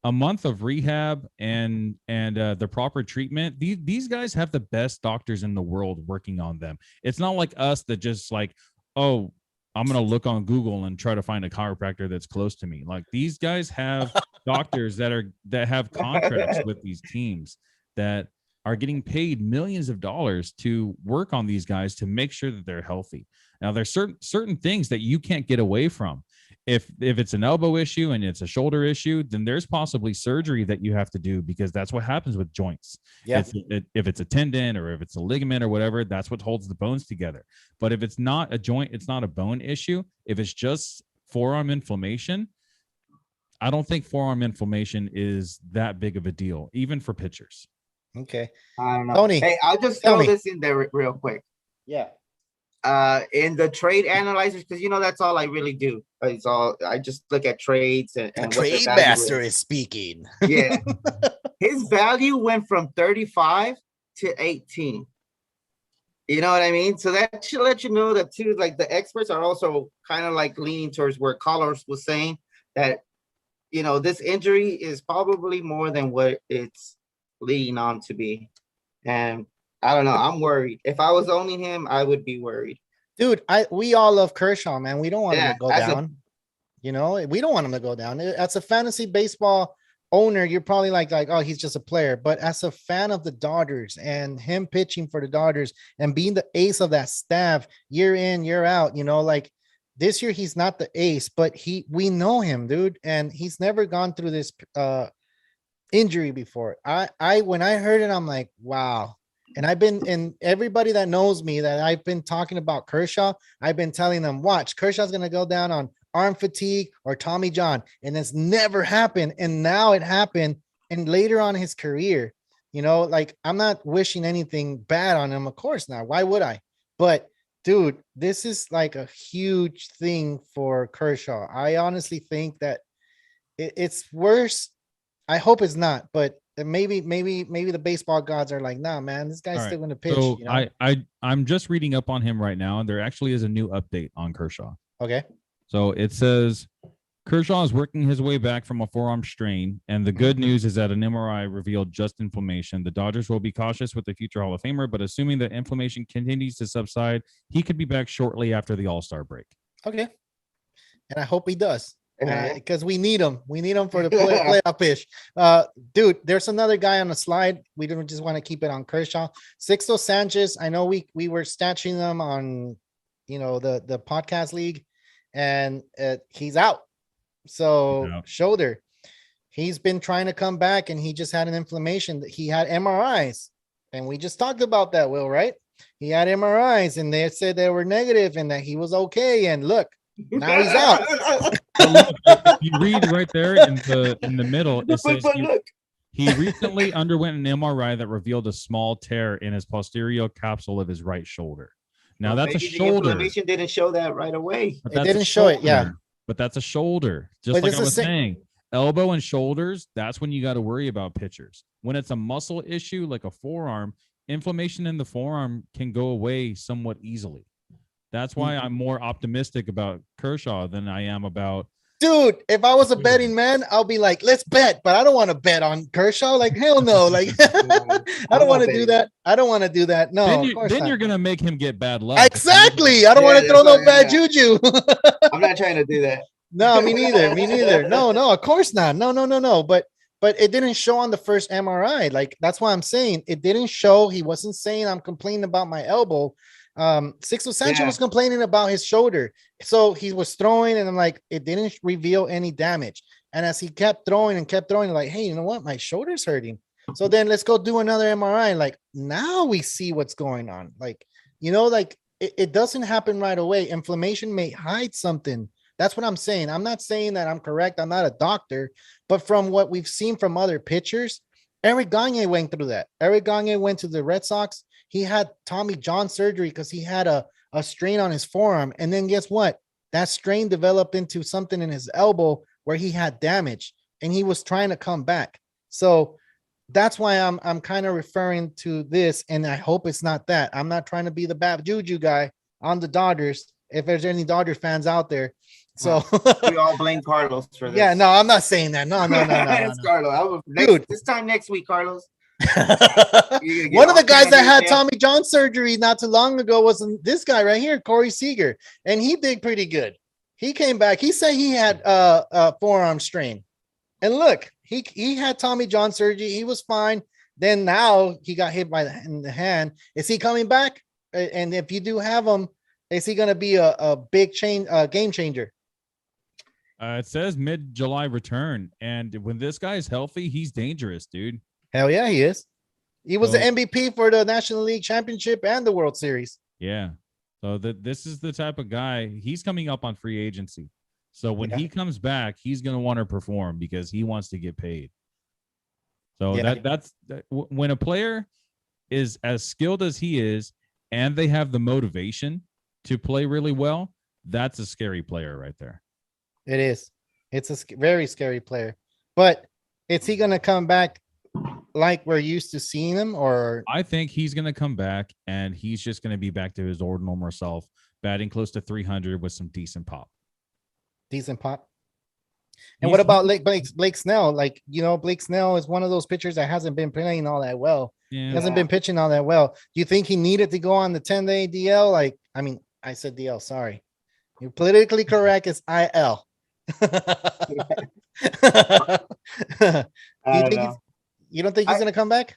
a month of rehab and the proper treatment. These guys have the best doctors in the world working on them. It's not like us that just like, oh, I'm going to look on Google and try to find a chiropractor that's close to me. Like these guys have doctors that have contracts with these teams that are getting paid millions of dollars to work on these guys to make sure that they're healthy. Now there's certain things that you can't get away from. If it's an elbow issue and it's a shoulder issue, then there's possibly surgery that you have to do, because that's what happens with joints. Yeah. If it's a tendon or if it's a ligament or whatever, that's what holds the bones together. But if it's not a joint, it's not a bone issue. If it's just forearm inflammation, I don't think forearm inflammation is that big of a deal, even for pitchers. Okay. I don't know. Tony, Hey, I'll just tell throw me. this in there real quick. Yeah. In the trade analyzers, because that's all I really do. I just look at trades and The what the trade value master is speaking. Yeah. His value went from 35 to 18. You know what I mean? So that should let you know that too, like the experts are also kind of like leaning towards where Carlos was saying that, this injury is probably more than what it's leading on to be. And I don't know. I'm worried. If I was owning him, I would be worried. Dude, we all love Kershaw, man. We don't want him Yeah, to go as a- down. We don't want him to go down. As a fantasy baseball owner, you're probably like, oh, he's just a player. But as a fan of the Dodgers and him pitching for the Dodgers and being the ace of that staff year in, year out, like this year he's not the ace, but we know him, dude, and he's never gone through this injury before. When I heard it, I'm like, wow. And everybody that knows me, that I've been talking about Kershaw, I've been telling them, watch, Kershaw's going to go down on arm fatigue or Tommy John. And it's never happened. And now it happened. And later on in his career, I'm not wishing anything bad on him. Of course not. Why would I? But dude, this is like a huge thing for Kershaw. I honestly think that it's worse. I hope it's not, but maybe the baseball gods are like, nah, man, this guy's still going to pitch. So I'm just reading up on him right now, and there actually is a new update on Kershaw. Okay. So it says Kershaw is working his way back from a forearm strain, and the good news is that an MRI revealed just inflammation. The Dodgers will be cautious with the future Hall of Famer, but assuming that inflammation continues to subside, he could be back shortly after the All-Star break. Okay. And I hope he does. Because we need him. We need him for the playoff pitch. Dude, there's another guy on the slide. We don't just want to keep it on Kershaw. Sixto Sanchez. I know we were statching them on, the podcast league, and he's out. So shoulder. He's been trying to come back, and he just had an inflammation. He had MRIs, and we just talked about that, Will, right? He had MRIs, and they said they were negative, and that he was okay. And look. Now he's out. So look, if you read right there in the middle, it says he recently underwent an MRI that revealed a small tear in his posterior capsule of his right shoulder. Now that's a shoulder. Inflammation didn't show that right away. It didn't show it, yeah. But that's a shoulder. Just like I was saying, elbow and shoulders, that's when you got to worry about pitchers. When it's a muscle issue like a forearm, inflammation in the forearm can go away somewhat easily. That's why I'm more optimistic about Kershaw than I am about. Dude, if I was a betting man, I'll be like, let's bet, but I don't want to bet on Kershaw. Like, hell no. Like, I don't want to do that. I don't want to do that. No, then you're going to make him get bad luck. Exactly. I don't want to throw no bad juju. I'm not trying to do that. No, me neither. Me neither. No, of course not. No. But it didn't show on the first MRI. Like, that's why I'm saying it didn't show. He wasn't saying I'm complaining about my elbow. Sixto Sanchez was complaining about his shoulder. So he was throwing, and I'm like, it didn't reveal any damage. And as he kept throwing, like, hey, you know what? My shoulder's hurting. So then let's go do another MRI. Like, now we see what's going on. Like, it doesn't happen right away. Inflammation may hide something. That's what I'm saying. I'm not saying that I'm correct. I'm not a doctor, but from what we've seen from other pitchers, Eric Gagne went through that. Eric Gagne went to the Red Sox. He had Tommy John surgery because he had a strain on his forearm. And then guess what? That strain developed into something in his elbow where he had damage. and he was trying to come back. So that's why I'm kind of referring to this, and I hope it's not that. I'm not trying to be the bad juju guy on the Dodgers. If there's any Dodger fans out there, so we all blame Carlos for this. Yeah, no, I'm not saying that. No. It's Carlos. Dude. This time next week, Carlos. One of the guys that had Tommy John surgery not too long ago was this guy right here, Corey Seager, and he did pretty good. He came back. He said he had a forearm strain, and look, he had Tommy John surgery. He was fine. Then now he got hit in the hand. Is he coming back? And if you do have him, is he going to be a big game changer? It says mid-July return, and when this guy's healthy, he's dangerous, dude. Hell yeah, he is. He was the MVP for the National League Championship and the World Series. Yeah. So this is the type of guy. He's coming up on free agency. So when he comes back, he's going to want to perform because he wants to get paid. So that's when a player is as skilled as he is, and they have the motivation to play really well, that's a scary player right there. It is. It's a very scary player. But is he going to come back like we're used to seeing him? Or I think he's going to come back, and he's just going to be back to his old normal self, batting close to 300 with some decent pop. Decent pop. And what about Blake Snell? Like, Blake Snell is one of those pitchers that hasn't been playing all that well. Yeah. He hasn't been pitching all that well. Do you think he needed to go on the 10-day DL? I said DL, sorry. You're politically correct. It's IL. You don't think he's going to come back?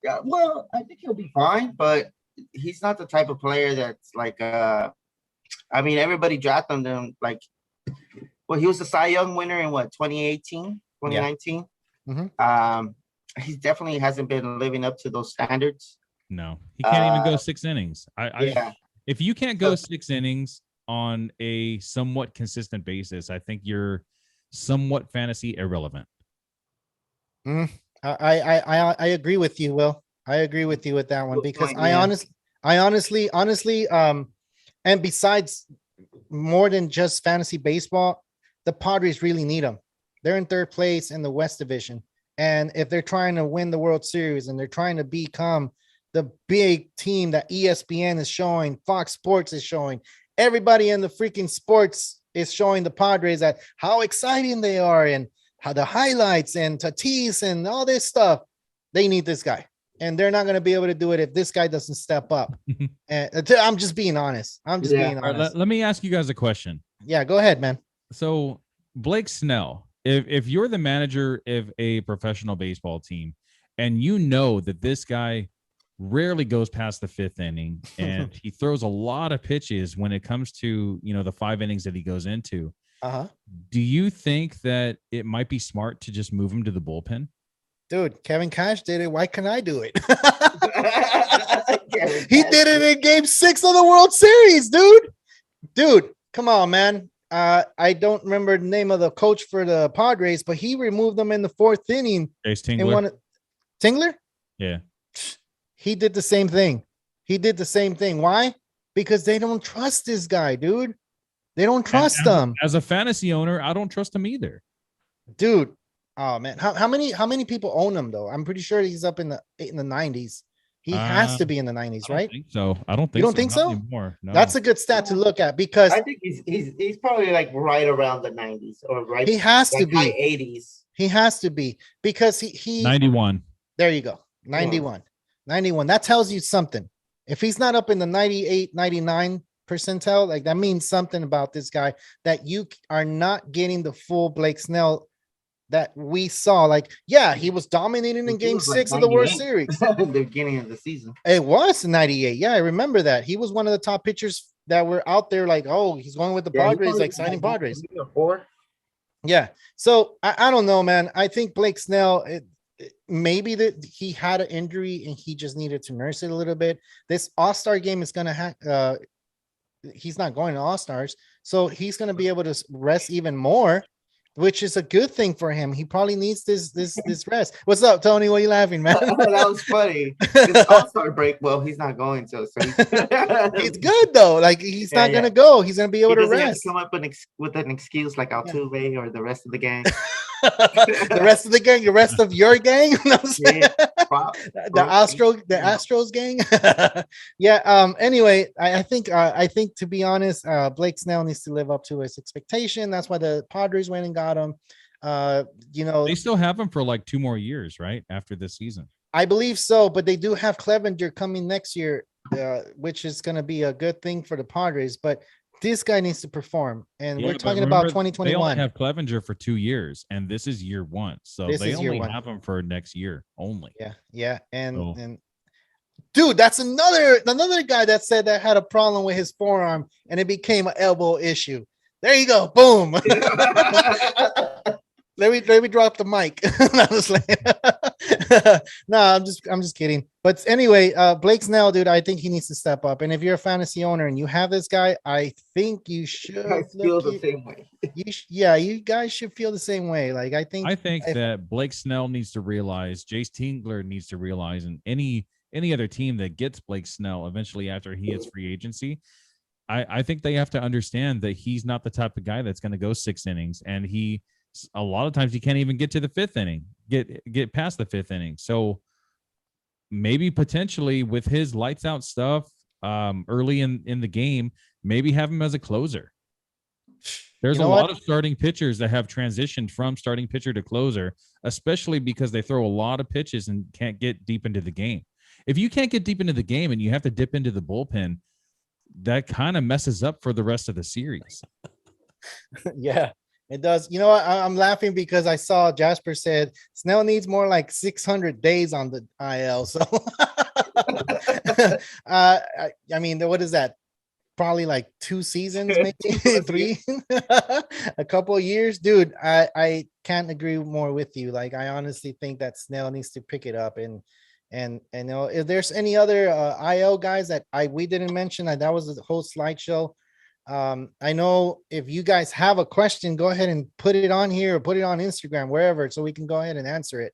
Yeah, well, I think he'll be fine, but he's not the type of player that's like, everybody drafted him like, well, he was the Cy Young winner in 2018, 2019. Yeah. Mm-hmm. He definitely hasn't been living up to those standards. No, he can't even go 6 innings. If you can't go 6 innings on a somewhat consistent basis, I think you're somewhat fantasy irrelevant. I agree with you, Will. I agree with you with that one because I honestly, and besides more than just fantasy baseball, the Padres really need them. They're in 3rd place in the West Division. And if they're trying to win the World Series and they're trying to become the big team that ESPN is showing, Fox Sports is showing, everybody in the freaking sports is showing the Padres that how exciting they are and how the highlights and Tatis and all this stuff, they need this guy. And they're not going to be able to do it if this guy doesn't step up. And I'm just being honest. Being honest. Let me ask you guys a question. Yeah, go ahead, man. So Blake Snell, if you're the manager of a professional baseball team and you know that this guy rarely goes past the 5th inning and he throws a lot of pitches when it comes to, the 5 innings that he goes into, do you think that it might be smart to just move him to the bullpen? Dude, Kevin Cash did it. Why can't I do it? He did it in Game 6 of the World Series, dude. Come on, man. I don't remember the name of the coach for the Padres, but he removed them in the 4th inning. Chase Tingler. Tingler? Yeah. He did the same thing. Why? Because they don't trust this guy, dude. They don't trust him. As a fantasy owner, I don't trust him either. Dude. Oh man. How many people own him though? I'm pretty sure he's up in the 90s. He has to be in the 90s, right? I don't think so. You don't think so? Anymore. No. That's a good stat to look at because I think he's probably like right around the 90s or right. He has to be high 80s. He has to be because he 91. There you go. 91. 91. That tells you something. If he's not up in the 98, 99 percentile, like that means something about this guy that you are not getting the full Blake Snell that we saw. Like, yeah, he was dominating in Game 6 of the World Series. At the beginning of the season. It was 98. Yeah, I remember that. He was one of the top pitchers that were out there like, oh, he's going with the Padres, like signing Padres. Yeah. So I don't know, man. I think Blake Snell, maybe that he had an injury and he just needed to nurse it a little bit. This All-Star game is going to have, he's not going to All-Stars. So he's going to be able to rest even more, which is a good thing for him. He probably needs this rest. What's up, Tony? What are you laughing, man? That was funny. This All-Star break. Well, he's not going to. So he's good though. Like he's not gonna go. He's gonna be able to rest. Come up with an excuse like Altuve or the rest of the gang. The rest of the gang, the rest of your gang. You know what I'm saying? The Astros gang. Yeah. Anyway, I think to be honest, Blake Snell needs to live up to his expectation. That's why the Padres went and got him. They still have him for like 2 more years, right? After this season. I believe so, but they do have Clevenger coming next year, which is going to be a good thing for the Padres. But this guy needs to perform, and we're talking about 2021. They only have Clevenger for 2 years, and this is year 1, so they only have him for next year only. Yeah, and dude, that's another guy that said that had a problem with his forearm, and it became an elbow issue. There you go, boom. Let me drop the mic. No, I'm just kidding. But anyway, Blake Snell, dude, I think he needs to step up. And if you're a fantasy owner and you have this guy, I think you should feel the same way. You guys should feel the same way. Like I think that Blake Snell needs to realize, Jace Tingler needs to realize, and any other team that gets Blake Snell eventually after he hits free agency, I think they have to understand that he's not the type of guy that's going to go 6 innings, and a lot of times he can't even get to the 5th inning, get past the 5th inning. So maybe potentially with his lights out stuff early in the game, maybe have him as a closer. There's a lot of starting pitchers that have transitioned from starting pitcher to closer, especially because they throw a lot of pitches and can't get deep into the game. If you can't get deep into the game and you have to dip into the bullpen, that kind of messes up for the rest of the series. Yeah. It does. You know what? I'm laughing because I saw Jasper said Snell needs more like 600 days on the IL. So, I mean, what is that? Probably like 2 seasons, maybe 3, a couple of years, dude. I can't agree more with you. Like, I honestly think that Snell needs to pick it up. And you know, if there's any other IL guys that we didn't mention, that was the whole slideshow. I know if you guys have a question, go ahead and put it on here or put it on Instagram, wherever, so we can go ahead and answer it.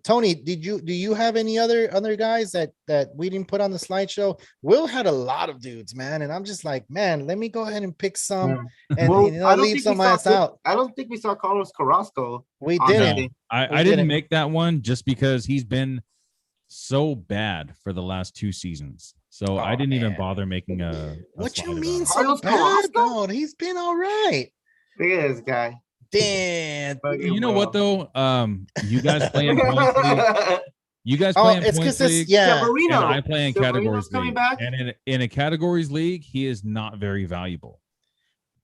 Tony, do you have any other guys that we didn't put on the slideshow? Will had a lot of dudes, man, and I'm just like, man, let me go ahead and pick some and leave some else out. I don't think we saw Carlos Carrasco. We didn't. I didn't make that one just because he's been so bad for the last 2 seasons. So I didn't even bother making a what you mean so bad, though? He's been all right. Look at this guy. Damn. You know what though? You guys playing points league. You guys playing points league. Yeah. And I play in categories league. And in a categories league, he is not very valuable.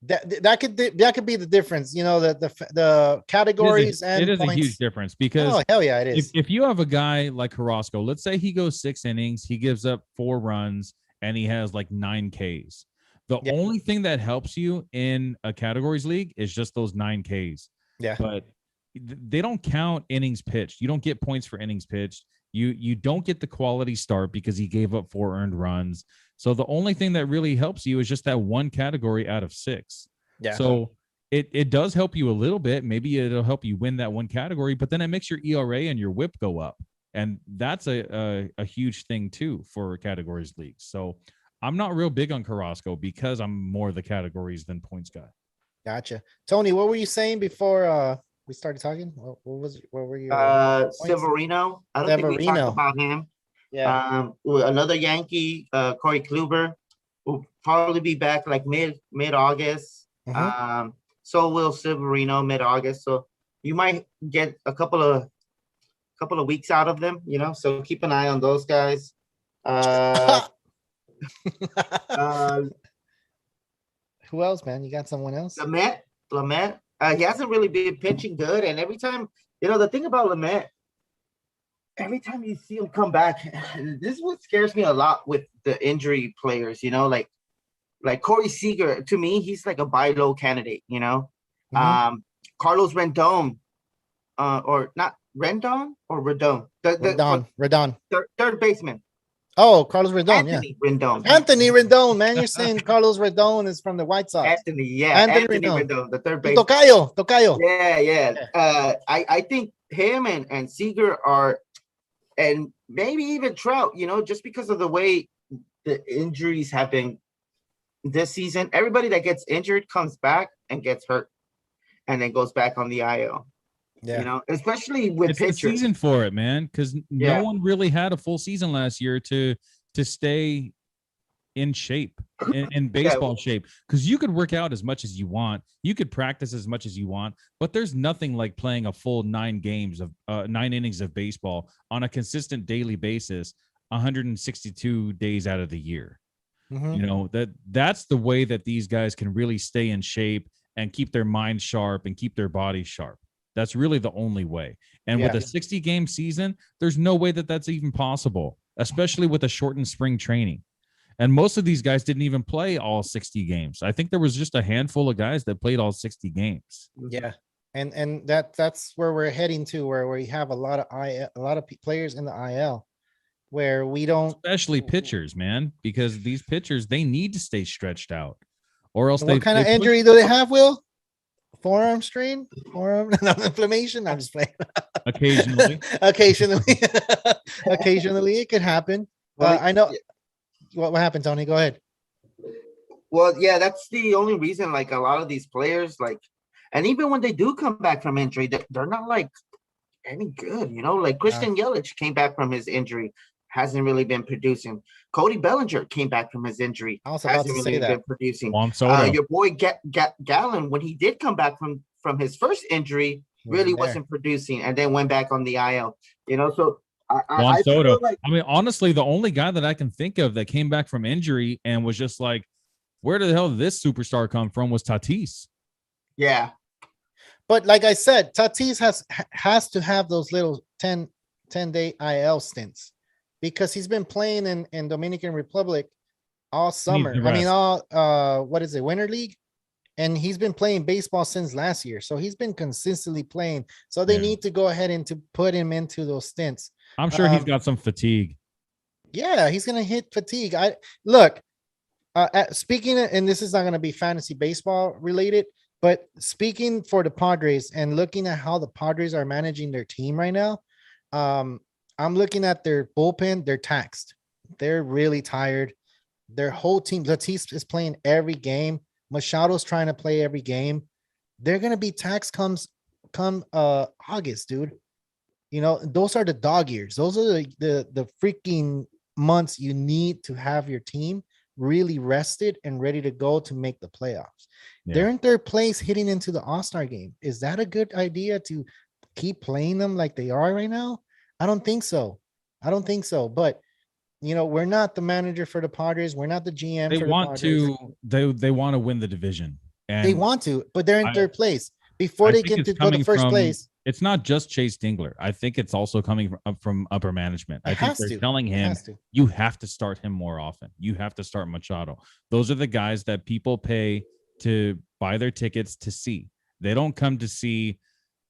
That could be the difference, you know, the categories. It is a huge difference because hell yeah, it is. If you have a guy like Carrasco, let's say he goes 6 innings, he gives up 4 runs, and he has like 9 Ks. The only thing that helps you in a categories league is just those 9 Ks. Yeah, but they don't count innings pitched. You don't get points for innings pitched. You don't get the quality start because he gave up 4 earned runs. So the only thing that really helps you is just that one category out of 6. Yeah. So it does help you a little bit. Maybe it'll help you win that one category, but then it makes your ERA and your WHIP go up. And that's a huge thing too for categories leagues. So I'm not real big on Carrasco because I'm more the categories than points guy. Gotcha. Tony, what were you saying before we started talking? What were you? Severino. I don't think we talked about him. Yeah. Another Yankee, Corey Kluber, will probably be back like mid-August. Mm-hmm. So will Severino mid-August. So you might get a couple of weeks out of them, you know. So keep an eye on those guys. Who else, man? You got someone else? Lamet. He hasn't really been pitching good, and every time, you know, the thing about Lamet, every time you see him come back, this is what scares me a lot with the injury players, you know, like Corey Seager. To me, he's like a buy low candidate, you know. Mm-hmm. Carlos Rendon, or not Rendon or Redon? Redon. Third baseman. Oh, Carlos Rendon. Rendon. Anthony Rendon, man. You're saying Carlos Rendon is from the White Sox. Anthony Rendon, the third baseman. Tocayo. Yeah. I think him and Seager are, and maybe even Trout, you know, just because of the way the injuries have been this season. Everybody that gets injured comes back and gets hurt and then goes back on the IL. You know, especially with It's the pitchers. season for it, man, because no Yeah. one really had a full season last year to stay in shape, in baseball shape, because you could work out as much as you want, you could practice as much as you want, but there's nothing like playing a full 9 innings of baseball on a consistent daily basis 162 days out of the year. Mhm. You know, that's the way that these guys can really stay in shape and keep their mind sharp and keep their bodies sharp. That's really the only way. And with Yeah. a 60 game season, there's no way that that's even possible, especially with a shortened spring training. And most of these guys didn't even play all 60 games. I think there was just a handful of guys that played all 60 games. Yeah. And that's where we're heading to, where we have a lot of players in the IL where we don't. Especially pitchers, man, because these pitchers, they need to stay stretched out, or else What kind of injury do they have, Will? Forearm strain? Forearm inflammation? I'm just playing. Occasionally. Occasionally it could happen. Well, I know. What happened, Tony? Go ahead. Well, yeah, that's the only reason. Like a lot of these players, like, and even when they do come back from injury, they're not like any good. You know, like Christian Yelich came back from his injury, hasn't really been producing. Cody Bellinger came back from his injury, I was about hasn't to really say been that. producing. Juan Soto. Your boy Gallen, when he did come back from his first injury, really wasn't producing, and then went back on the IL. You know, so Juan Soto. feel like, I mean, honestly, the only guy that I can think of that came back from injury and was just like, where the hell did this superstar come from, was Tatis. yeah. But like I said, Tatis has to have those little 10-day IL stints because he's been playing in Dominican Republic all summer. I mean, all what is it, Winter League? And he's been playing baseball since last year. So he's been consistently playing. So they need to go ahead and to put him into those stints. I'm sure he's got some fatigue. Yeah, he's gonna hit fatigue. Look, speaking of, and this is not gonna be fantasy baseball related, but speaking for the Padres and looking at how the Padres are managing their team right now, I'm looking at their bullpen. They're taxed. They're really tired. Their whole team, Tatis is playing every game. Machado's trying to play every game. They're gonna be taxed come August, dude. You know, those are the dog years. Those are the freaking months you need to have your team really rested and ready to go to make the playoffs. Yeah. They're in third place hitting into the All-Star game. Is that a good idea to keep playing them like they are right now? I don't think so. But you know, we're not the manager for the Padres. We're not the GM. They want to. They want to win the division, and they want to, but they're in third place before they get to go to first place. It's not just Chase Dingler. I think it's also coming from upper management. I think they're telling him you have to start him more often. You have to start Machado. Those are the guys that people pay to buy their tickets to see. They don't come to see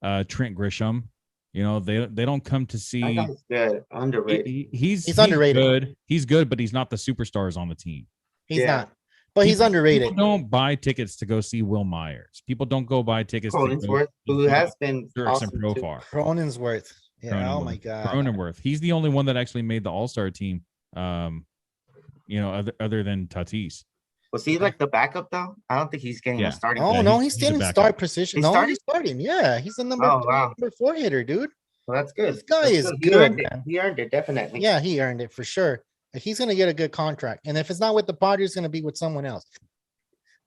Trent Grisham. You know, they don't come to see. That guy's good. Underrated. He's underrated. Good. He's good, but he's not the superstars on the team. He's not. But he's underrated. People don't buy tickets to go see Will Myers. People don't go buy tickets Cronenworth, who has been awesome Profar. Cronenworth. Yeah. Oh my God. Cronenworth. He's the only one that actually made the All-Star team. You know, other than Tatis. Was he like the backup though? I don't think he's getting a starting. Oh no, he's still in start position. He's starting. Yeah, he's the number 4 hitter, dude. Well, that's good. This guy is good. He earned it, definitely. Yeah, he earned it for sure. He's going to get a good contract. And if it's not with the Padres, it's going to be with someone else.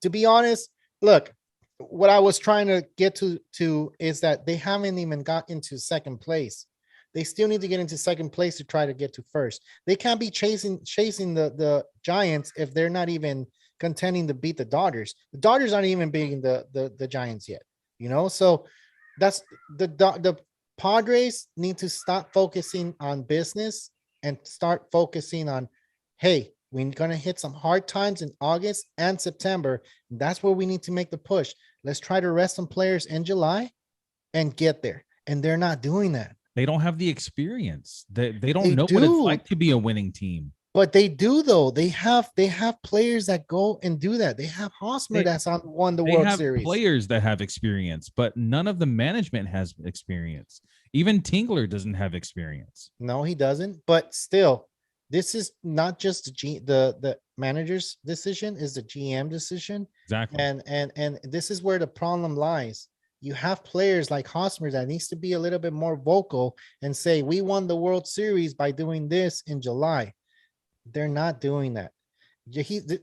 To be honest, look, what I was trying to get to is that they haven't even got into second place. They still need to get into second place to try to get to first. They can't be chasing the Giants if they're not even contending to beat the Dodgers. The Dodgers aren't even beating the Giants yet, you know? So that's the Padres need to stop focusing on business and start focusing on, hey, we're going to hit some hard times in August and September. That's where we need to make the push. Let's try to rest some players in July and get there. And they're not doing that. They don't have the experience. They don't know what it's like to be a winning team. But they do, though. They have players that go and do that. They have Hosmer that's won the World Series. They have players that have experience, but none of the management has experience. Even Tingler doesn't have experience. No, he doesn't. But still, this is not just the manager's decision; is the GM decision. Exactly. And this is where the problem lies. you have players like Hosmer that needs to be a little bit more vocal and say, we won the World Series by doing this in July. They're not doing that. Tatis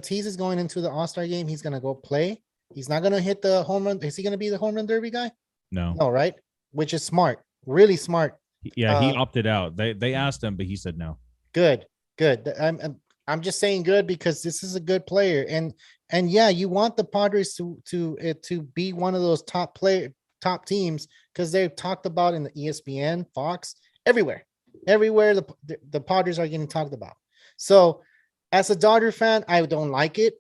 is going into the All-Star game. He's going to go play. He's not going to hit the home run. Is he going to be the home run derby guy? No. No, right? Which is smart, really smart. Yeah, he opted out. They asked him, but he said no. Good. I'm just saying good because this is a good player. And yeah, you want the Padres to be one of those top teams because they've talked about in the ESPN, Fox, everywhere the Padres are getting talked about. So as a Dodger fan, I don't like it,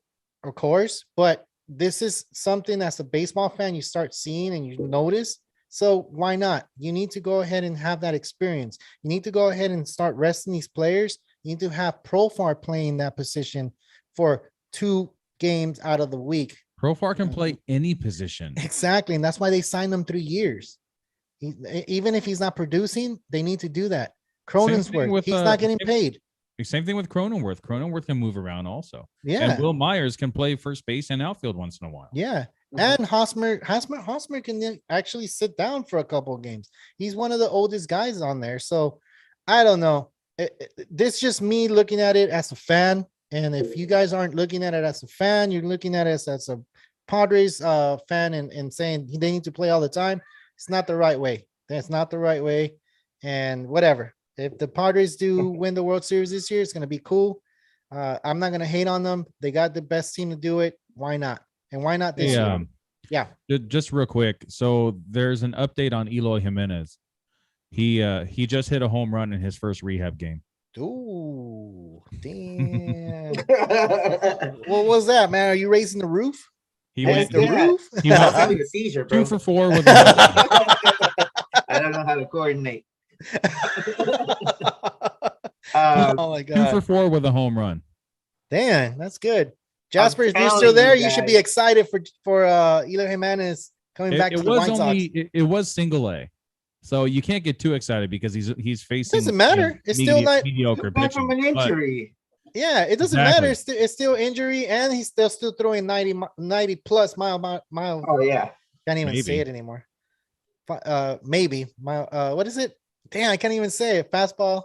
of course, but this is something as a baseball fan you start seeing and you notice. So why not? You need to go ahead and have that experience. You need to go ahead and start resting these players. You need to have Profar playing that position for 2 games out of the week. Profar can play any position. Exactly. And that's why they signed him 3 years. Even if he's not producing, they need to do that. Cronenworth, he's not getting paid. Same thing with Cronenworth. Cronenworth can move around also. Yeah. And Will Myers can play first base and outfield once in a while. Yeah. And Hosmer can actually sit down for a couple of games. He's one of the oldest guys on there. So I don't know. This is just me looking at it as a fan. And if you guys aren't looking at it as a fan, you're looking at it as a Padres fan and saying they need to play all the time. It's not the right way. That's not the right way. And whatever. If the Padres do win the World Series this year, it's going to be cool. I'm not going to hate on them. They got the best team to do it. Why not? And why not this year? Yeah. Just real quick. So there's an update on Eloy Jimenez. He just hit a home run in his first rehab game. Ooh, damn. What was that, man? Are you raising the roof? He went the roof. He was having a seizure, bro. 2 for 4 with I don't know how to coordinate. Oh my god. 2 for 4 with a home run. Damn, that's good. Jasper, if you're still there, you should be excited for Eloy Jimenez coming back to the White Sox. It was single A. So you can't get too excited because he's facing. Doesn't matter. It's still not mediocre pitching from an injury. Yeah, it doesn't matter. It's still injury, and he's still throwing 90 plus mile. Oh yeah, can't even say it anymore. Maybe what is it? Damn, I can't even say it. Fastball,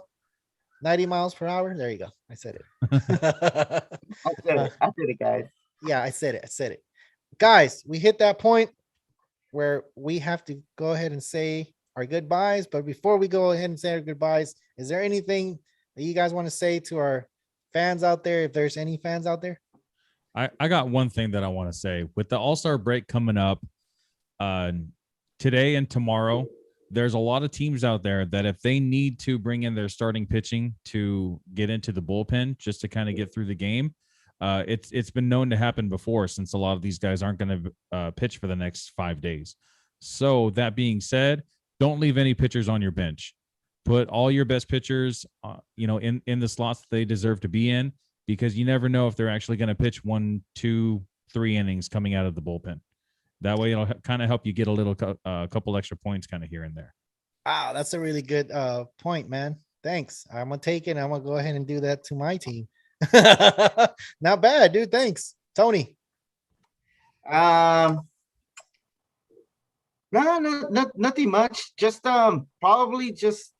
90 miles per hour. There you go. I said it. I did it, guys. Yeah, I said it. Guys, we hit that point where we have to go ahead and say our goodbyes. But before we go ahead and say our goodbyes, is there anything that you guys want to say to our fans out there? If there's any fans out there, I got one thing that I want to say. With the All-Star break coming up today and tomorrow, there's a lot of teams out there that if they need to bring in their starting pitching to get into the bullpen just to kind of get through the game, it's been known to happen before since a lot of these guys aren't going to pitch for the next 5 days. So that being said, don't leave any pitchers on your bench. Put all your best pitchers, in the slots that they deserve to be in, because you never know if they're actually going to pitch 1, 2, 3 innings coming out of the bullpen. That way, it'll kind of help you get a couple extra points kind of here and there. Wow, that's a really good point, man. Thanks. I'm gonna take it. I'm gonna go ahead and do that to my team. Not bad, dude. Thanks, Tony. No, nothing much. Just probably just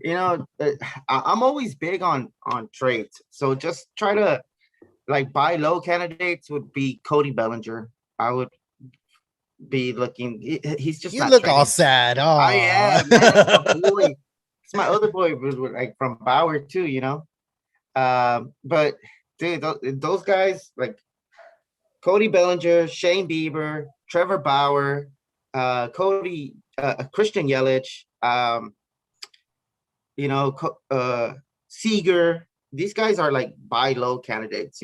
I'm always big on trades. So just try to buy low candidates would be Cody Bellinger. I would be looking. He's just. You look all sad. Oh, I am. Man, it's my other boy was from Bauer too. But dude, those guys Cody Bellinger, Shane Bieber, Trevor Bauer, Christian Yelich, Seager. These guys are buy low candidates.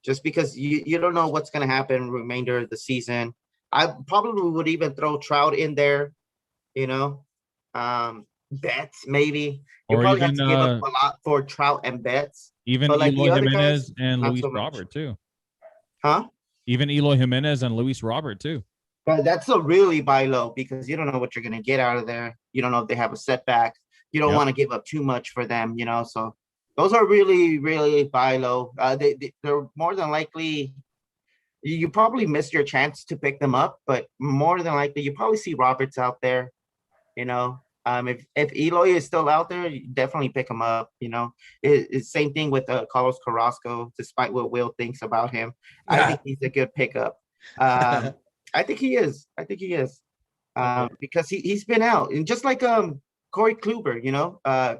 Just because you don't know what's going to happen remainder of the season. I probably would even throw Trout in there, Betts maybe. You or probably even, have to give up a lot for Trout and Betts. Even Eloy Jimenez and Luis Robert too. Huh? Even Eloy Jimenez and Luis Robert too. But that's a really buy low because you don't know what you're going to get out of there. You don't know if they have a setback. You don't want to give up too much for them, So those are really, really buy low. They're more than likely you probably missed your chance to pick them up, but more than likely, you probably see Roberts out there. You know, if Eloy is still out there, you definitely pick him up. You know, it's same thing with Carlos Carrasco. Despite what Will thinks about him, I think he's a good pickup. I think he is. I think he is because he's been out, and just like Corey Kluber, you know, a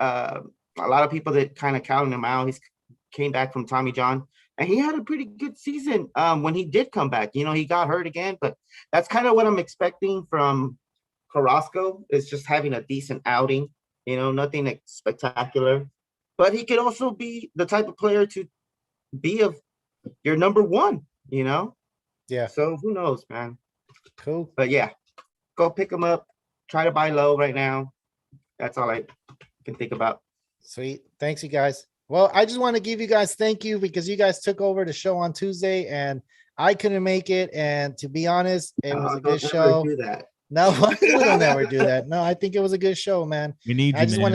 lot of people that kind of counted him out. He's came back from Tommy John, and he had a pretty good season when he did come back. You know, he got hurt again, but that's kind of what I'm expecting from Carrasco, is just having a decent outing. You know, nothing spectacular, but he could also be the type of player to be your number one. You know, Yeah. So who knows, man? Cool. But yeah, go pick him up. Try to buy low right now. That's all I can think about. Sweet. Thanks, you guys. Well, I just want to give you guys thank you because you guys took over the show on Tuesday and I couldn't make it. And to be honest, it was a good show. Do that. No, we don't ever do that. No, I think it was a good show, man. We need you, I just want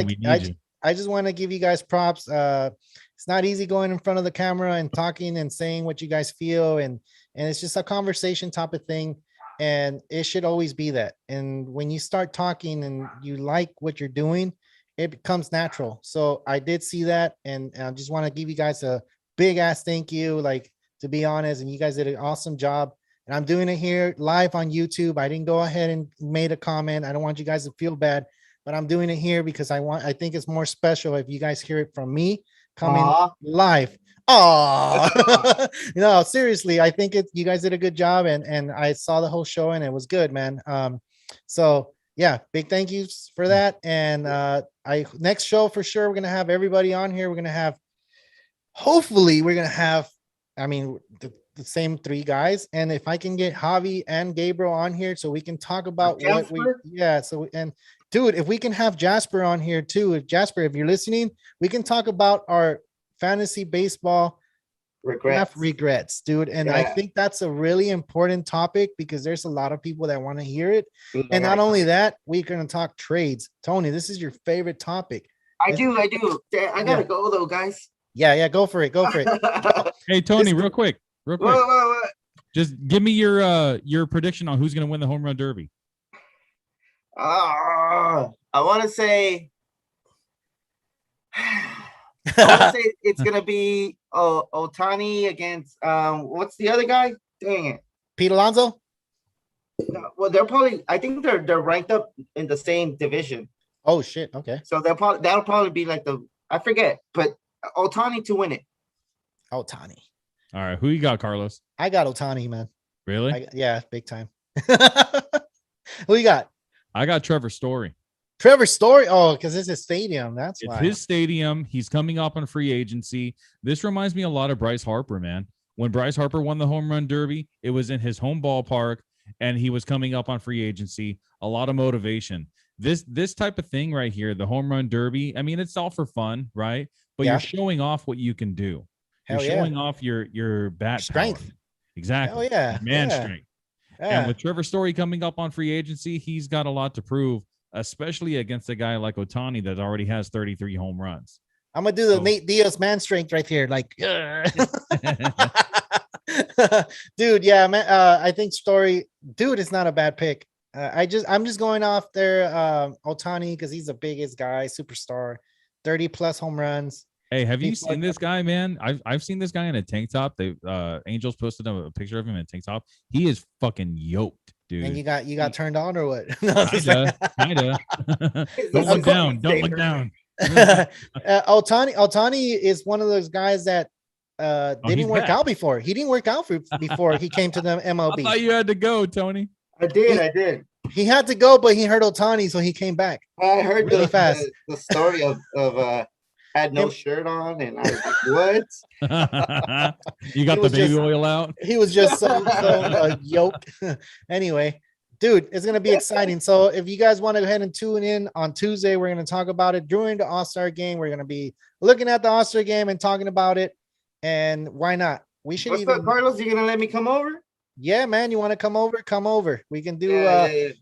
to give you guys props. It's not easy going in front of the camera and talking and saying what you guys feel, and it's just a conversation type of thing, and it should always be that. And when you start talking and you like what you're doing, it becomes natural. So I did see that, and I just want to give you guys a big ass thank you, like, to be honest, and you guys did an awesome job. And I'm doing it here live on YouTube. I didn't go ahead and made a comment. I don't want you guys to feel bad, but I'm doing it here because I think it's more special if you guys hear it from me coming live. Oh, no, seriously, I think you guys did a good job, and I saw the whole show and it was good, man. So yeah, big thank yous for that. And next show for sure, we're gonna have everybody on here. Hopefully we're gonna have, the same three guys, and if I can get Javi and Gabriel on here so we can talk about dude, if we can have Jasper on here too, if you're listening, we can talk about our fantasy baseball regrets, dude. And I think that's a really important topic because there's a lot of people that want to hear it. And not only that, we're going to talk trades. Tony, this is your favorite topic. I do. I gotta go though, guys. Yeah, go for it. Hey, Tony, real quick. Just give me your prediction on who's going to win the home run derby. I want to say it's going to be Ohtani against what's the other guy? Dang it. Pete Alonso? No, well, I think they're ranked up in the same division. Oh shit. Okay. So that'll probably be like I forget, but Ohtani to win it. Ohtani. All right, who you got, Carlos? I got Ohtani, man. Really? Yeah, big time. Who you got? I got Trevor Story. Trevor Story? Oh, because it's his stadium. That's why. It's his stadium. He's coming up on free agency. This reminds me a lot of Bryce Harper, man. When Bryce Harper won the home run derby, it was in his home ballpark, and he was coming up on free agency. A lot of motivation. This type of thing right here, the home run derby, it's all for fun, right? But you're showing off what you can do. You're showing off your bat strength. Power. Exactly. Hell yeah. Man strength. Yeah. And with Trevor Story coming up on free agency, he's got a lot to prove, especially against a guy like Ohtani that already has 33 home runs. I'm going to do the Nate Diaz man strength right here. Like, dude, yeah, man. I think Story, dude, it's not a bad pick. I'm just going off there. Ohtani, because he's the biggest guy, superstar, 30 plus home runs. Hey, have you seen this guy, man? I've seen this guy in a tank top. They Angels posted a picture of him in a tank top. He is fucking yoked, dude. And you got turned on or what? Kinda. Don't look down. Don't look down. Ohtani is one of those guys that didn't work out before. He didn't work out before he came to the MLB. I thought you had to go, Tony. I did. He had to go, but he heard Ohtani, so he came back. I heard really fast. The story of had no shirt on, and I was like, what? You got the baby oil out? He was just so yoked. Anyway, dude, it's going to be exciting. So if you guys want to go ahead and tune in on Tuesday, we're going to talk about it during the All-Star game. We're going to be looking at the All-Star game and talking about it. And why not? We should What's up, Carlos? You going to let me come over? Yeah, man. You want to come over? Come over. We can do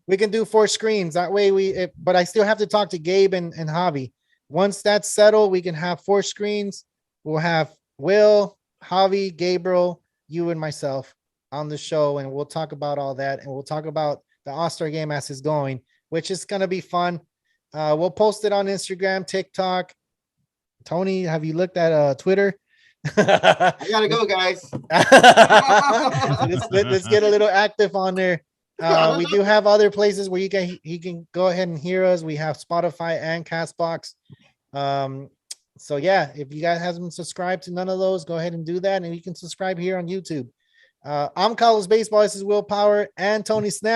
we can do 4 screens. That way but I still have to talk to Gabe and Javi. Once that's settled, we can have 4 screens. We'll have Will, Javi, Gabriel, you and myself on the show, and we'll talk about all that, and we'll talk about the All-Star game as it's going, which is going to be fun. We'll post it on Instagram, TikTok. Tony, have you looked at Twitter? I gotta go, guys. let's get a little active on there. We do have other places where you can go ahead and hear us. We have Spotify and Castbox. So yeah, if you guys haven't subscribed to none of those, go ahead and do that, and you can subscribe here on YouTube. I'm Carlos Baseball. This is Will Power and Tony Snap.